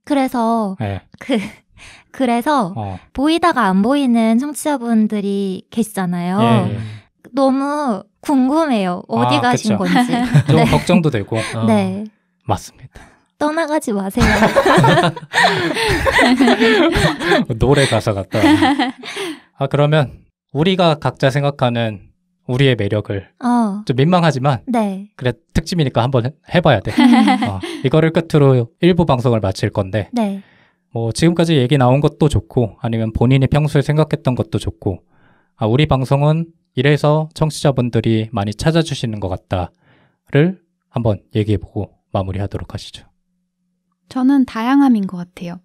그래서 네. 그래서 보이다가 안 보이는 청취자분들이 계시잖아요. 예. 너무 궁금해요. 어디 가신 그쵸. 건지. 좀 걱정도 되고. 네. 맞습니다. 떠나가지 마세요. 노래 가사 같다. 그러면 우리가 각자 생각하는 우리의 매력을 좀 민망하지만 네. 그래 특집이니까 한번 해봐야 돼. 이거를 끝으로 1부 방송을 마칠 건데 네. 뭐 지금까지 얘기 나온 것도 좋고 아니면 본인이 평소에 생각했던 것도 좋고 우리 방송은 이래서 청취자분들이 많이 찾아주시는 것 같다를 한번 얘기해보고 마무리하도록 하시죠. 저는 다양함인 것 같아요.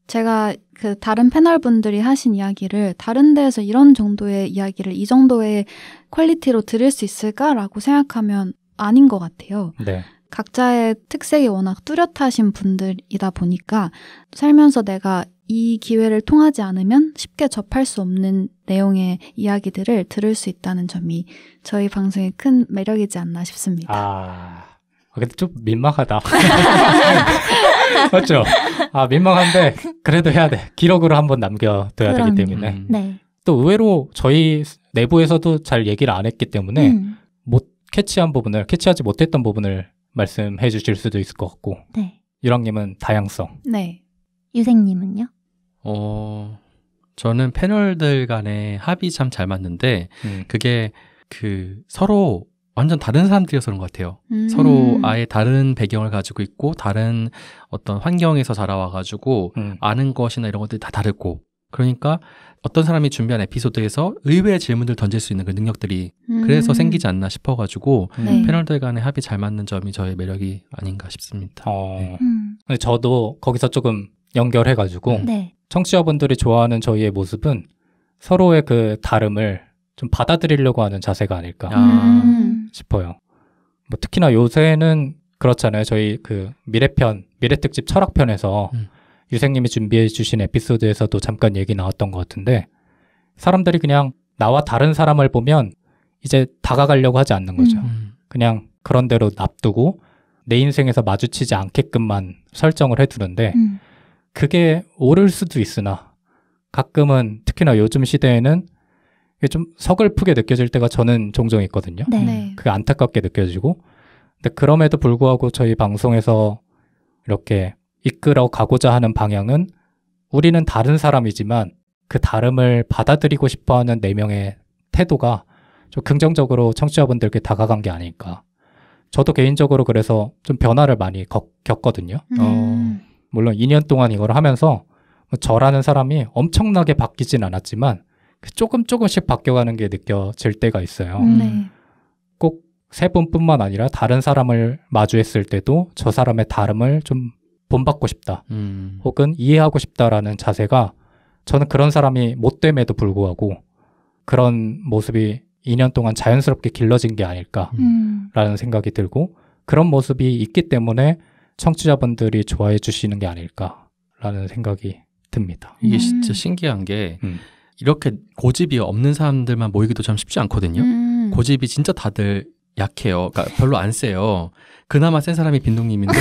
제가 그 다른 패널분들이 하신 이야기를 다른 데에서 이런 정도의 이야기를 이 정도의 퀄리티로 들을 수 있을까라고 생각하면 아닌 것 같아요. 네. 각자의 특색이 워낙 뚜렷하신 분들이다 보니까 살면서 내가 이 기회를 통하지 않으면 쉽게 접할 수 없는 내용의 이야기들을 들을 수 있다는 점이 저희 방송의 큰 매력이지 않나 싶습니다. 근데 좀 민망하다. 맞죠? 민망한데 그래도 해야 돼. 기록으로 한번 남겨둬야 되기 때문에. 네. 또 의외로 저희 내부에서도 잘 얘기를 안 했기 때문에 못 캐치하지 못했던 부분을 말씀해 주실 수도 있을 것 같고. 네. 유랑님은 다양성. 네. 유생님은요? 저는 패널들 간의 합이 참 잘 맞는데 그게 서로 완전 다른 사람들이어서 그런 것 같아요. 서로 아예 다른 배경을 가지고 있고 다른 어떤 환경에서 자라와가지고 아는 것이나 이런 것들이 다 다르고 그러니까 어떤 사람이 준비한 에피소드에서 의외의 질문을 던질 수 있는 그 능력들이 그래서 생기지 않나 싶어가지고 패널들 간의 합이 잘 맞는 점이 저의 매력이 아닌가 싶습니다. 근데 저도 거기서 조금 연결해가지고 청취자분들이 좋아하는 저희의 모습은 서로의 그 다름을 좀 받아들이려고 하는 자세가 아닐까 싶어요. 뭐 특히나 요새는 그렇잖아요. 저희 그 미래특집 철학편에서 유생님이 준비해 주신 에피소드에서도 잠깐 얘기 나왔던 것 같은데 사람들이 그냥 나와 다른 사람을 보면 이제 다가가려고 하지 않는 거죠. 그냥 그런 대로 놔두고 내 인생에서 마주치지 않게끔만 설정을 해두는데 그게 옳을 수도 있으나 가끔은 특히나 요즘 시대에는 이게 좀 서글프게 느껴질 때가 저는 종종 있거든요. 그게 안타깝게 느껴지고 근데 그럼에도 불구하고 저희 방송에서 이렇게 이끌어 가고자 하는 방향은 우리는 다른 사람이지만 그 다름을 받아들이고 싶어하는 4명의 태도가 좀 긍정적으로 청취자분들께 다가간 게 아닐까. 저도 개인적으로 그래서 좀 변화를 많이 겪거든요. 물론 2년 동안 이걸 하면서 저라는 사람이 엄청나게 바뀌진 않았지만 조금씩 바뀌어가는 게 느껴질 때가 있어요. 꼭 3분뿐만 아니라 다른 사람을 마주했을 때도 저 사람의 다름을 좀 본받고 싶다. 혹은 이해하고 싶다라는 자세가 저는 그런 사람이 못됨에도 불구하고 그런 모습이 2년 동안 자연스럽게 길러진 게 아닐까라는 생각이 들고 그런 모습이 있기 때문에 청취자분들이 좋아해 주시는 게 아닐까라는 생각이 듭니다. 이게 진짜 신기한 게 이렇게 고집이 없는 사람들만 모이기도 참 쉽지 않거든요. 고집이 진짜 다들 약해요. 그러니까 별로 안 세요. 그나마 센 사람이 빈둥님인데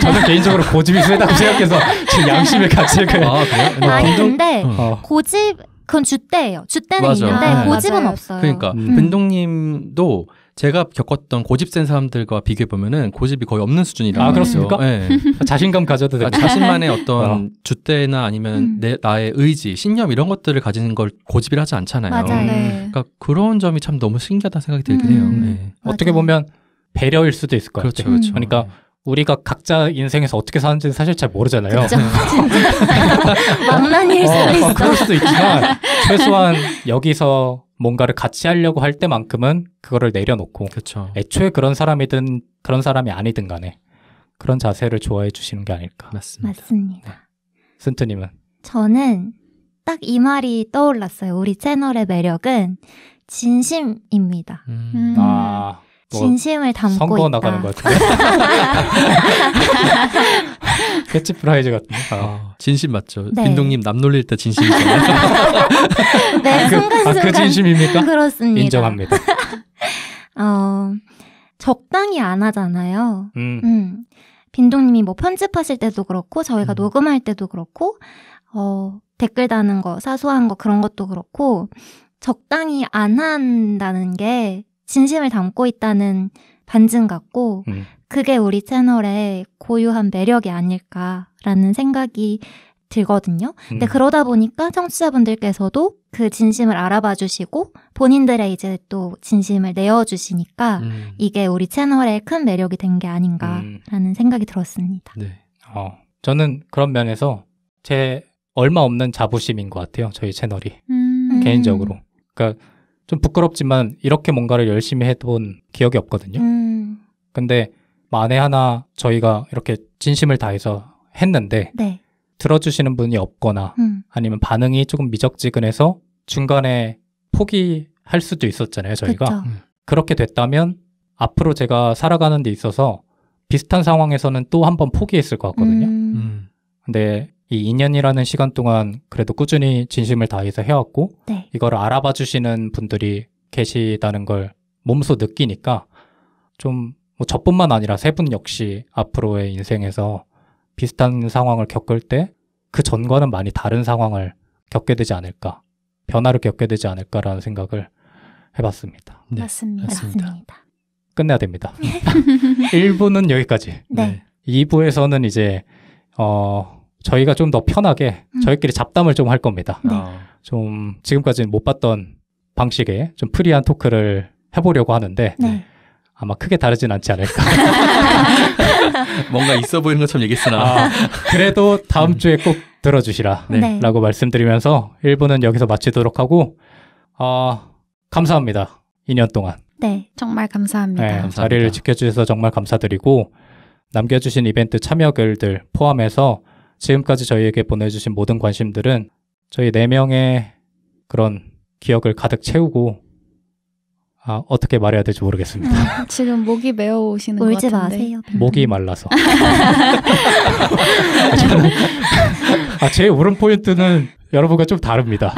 저는 개인적으로 고집이 세다고 생각해서 지금 양심의 가책을 아니 근데 고집 그건 줏대예요. 줏대는 맞아. 있는데 고집은 없어요. 그러니까 빈둥님도 제가 겪었던 고집 센 사람들과 비교해보면은 고집이 거의 없는 수준이라고. 그렇습니까? 네. 자신감 가져도 됩니다. 자신만의 어떤 줏대나 아니면 나의 의지, 신념 이런 것들을 가지는 걸 고집이라 하지 않잖아요. 맞아요. 그러니까 그런 점이 참 너무 신기하다는 생각이 들긴 해요. 네. 어떻게 보면 배려일 수도 있을 것 같아요. 그렇죠. 그러니까 우리가 각자 인생에서 어떻게 사는지는 사실 잘 모르잖아요. 그렇죠. 망나니일 수도 있어. 그럴 수도 있지만 최소한 여기서 뭔가를 같이 하려고 할 때만큼은 그거를 내려놓고 그렇죠. 애초에 그런 사람이든 그런 사람이 아니든 간에 그런 자세를 좋아해 주시는 게 아닐까. 맞습니다. 쓴트님은? 저는 딱 이 말이 떠올랐어요. 우리 채널의 매력은 진심입니다. 진심을 담고 선거 있다. 나가는 것 같은데. 캐치프라이즈 같은데. 진심 맞죠? 네. 빈둥님 남 놀릴 때 진심이잖아요. 네, 순간순간. 그 진심입니까? 그렇습니다. 인정합니다. 적당히 안 하잖아요. 빈동님이 뭐 편집하실 때도 그렇고 저희가 녹음할 때도 그렇고 댓글 다는 거 사소한 거 그런 것도 그렇고 적당히 안 한다는 게 진심을 담고 있다는 반증 같고 그게 우리 채널의 고유한 매력이 아닐까라는 생각이 들거든요. 근데 그러다 보니까 청취자분들께서도 그 진심을 알아봐 주시고 본인들의 이제 또 진심을 내어주시니까 이게 우리 채널의 큰 매력이 된 게 아닌가라는 생각이 들었습니다. 네. 저는 그런 면에서 제 얼마 없는 자부심인 것 같아요. 저희 채널이. 개인적으로. 그러니까 좀 부끄럽지만 이렇게 뭔가를 열심히 해본 기억이 없거든요. 근데 만에 하나 저희가 이렇게 진심을 다해서 했는데 네. 들어주시는 분이 없거나 아니면 반응이 조금 미적지근해서 중간에 포기할 수도 있었잖아요. 저희가. 그렇게 됐다면 앞으로 제가 살아가는 데 있어서 비슷한 상황에서는 또 한 번 포기했을 것 같거든요. 근데 이 2년이라는 시간 동안 그래도 꾸준히 진심을 다해서 해왔고 네. 이걸 알아봐 주시는 분들이 계시다는 걸 몸소 느끼니까 좀 뭐 저뿐만 아니라 세 분 역시 앞으로의 인생에서 비슷한 상황을 겪을 때 그 전과는 많이 다른 상황을 겪게 되지 않을까, 변화를 겪게 되지 않을까라는 생각을 해봤습니다. 네, 맞습니다. 끝내야 됩니다. 1부는 여기까지. 네. 2부에서는 이제 저희가 좀 더 편하게 저희끼리 잡담을 좀 할 겁니다. 네. 좀 지금까지는 못 봤던 방식의 좀 프리한 토크를 해보려고 하는데 네. 아마 크게 다르진 않지 않을까. 뭔가 있어 보이는 것처럼 얘기했으나 그래도 다음 주에 꼭 들어주시라 네. 라고 말씀드리면서 1부는 여기서 마치도록 하고 감사합니다. 2년 동안. 네. 정말 감사합니다. 네, 감사합니다. 자리를 지켜주셔서 정말 감사드리고 남겨주신 이벤트 참여 글들 포함해서 지금까지 저희에게 보내주신 모든 관심들은 저희 4명의 그런 기억을 가득 채우고 어떻게 말해야 될지 모르겠습니다. 지금 목이 메어오시는 것 울지 같은데. 마세요. 목이 말라서. 제 울음 포인트는 여러분과 좀 다릅니다.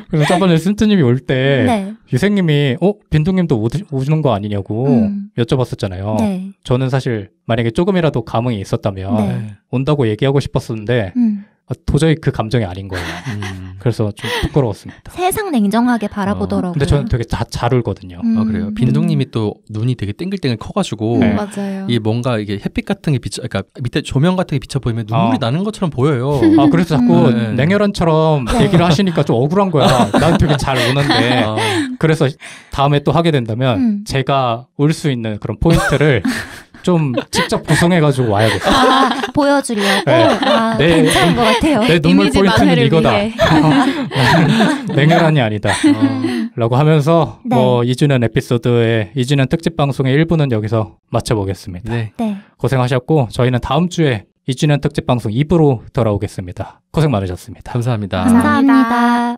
그래서 저번에 순트님이 올 때 네. 유생님이 빈둥님도 우는 거 아니냐고 여쭤봤었잖아요. 네. 저는 사실 만약에 조금이라도 감흥이 있었다면 네. 온다고 얘기하고 싶었었는데 도저히 그 감정이 아닌 거예요. 그래서 좀 부끄러웠습니다. 세상 냉정하게 바라보더라고요. 근데 저는 되게 잘 울거든요. 그래요. 빈둥님이 또 눈이 되게 땡글땡글 커가지고 네. 맞아요. 이 뭔가 이게 햇빛 같은 게 그러니까 밑에 조명 같은 게 비쳐 보이면 눈물이 나는 것처럼 보여요. 그래서 자꾸 냉혈한처럼 얘기를 하시니까 좀 억울한 거야. 난 되게 잘 우는데. 그래서 다음에 또 하게 된다면 제가 울 수 있는 그런 포인트를 좀 직접 구성해가지고 와야겠어요. 보여주려고? 네. 괜찮은 것 같아요. 내 눈물 포인트는 이거다. 냉혈한이 아니다. 라고 하면서 네. 2주년 에피소드의 2주년 특집 방송의 1부는 여기서 마쳐보겠습니다. 네. 네. 고생하셨고 저희는 다음 주에 2주년 특집 방송 2부로 돌아오겠습니다. 고생 많으셨습니다. 감사합니다. 감사합니다.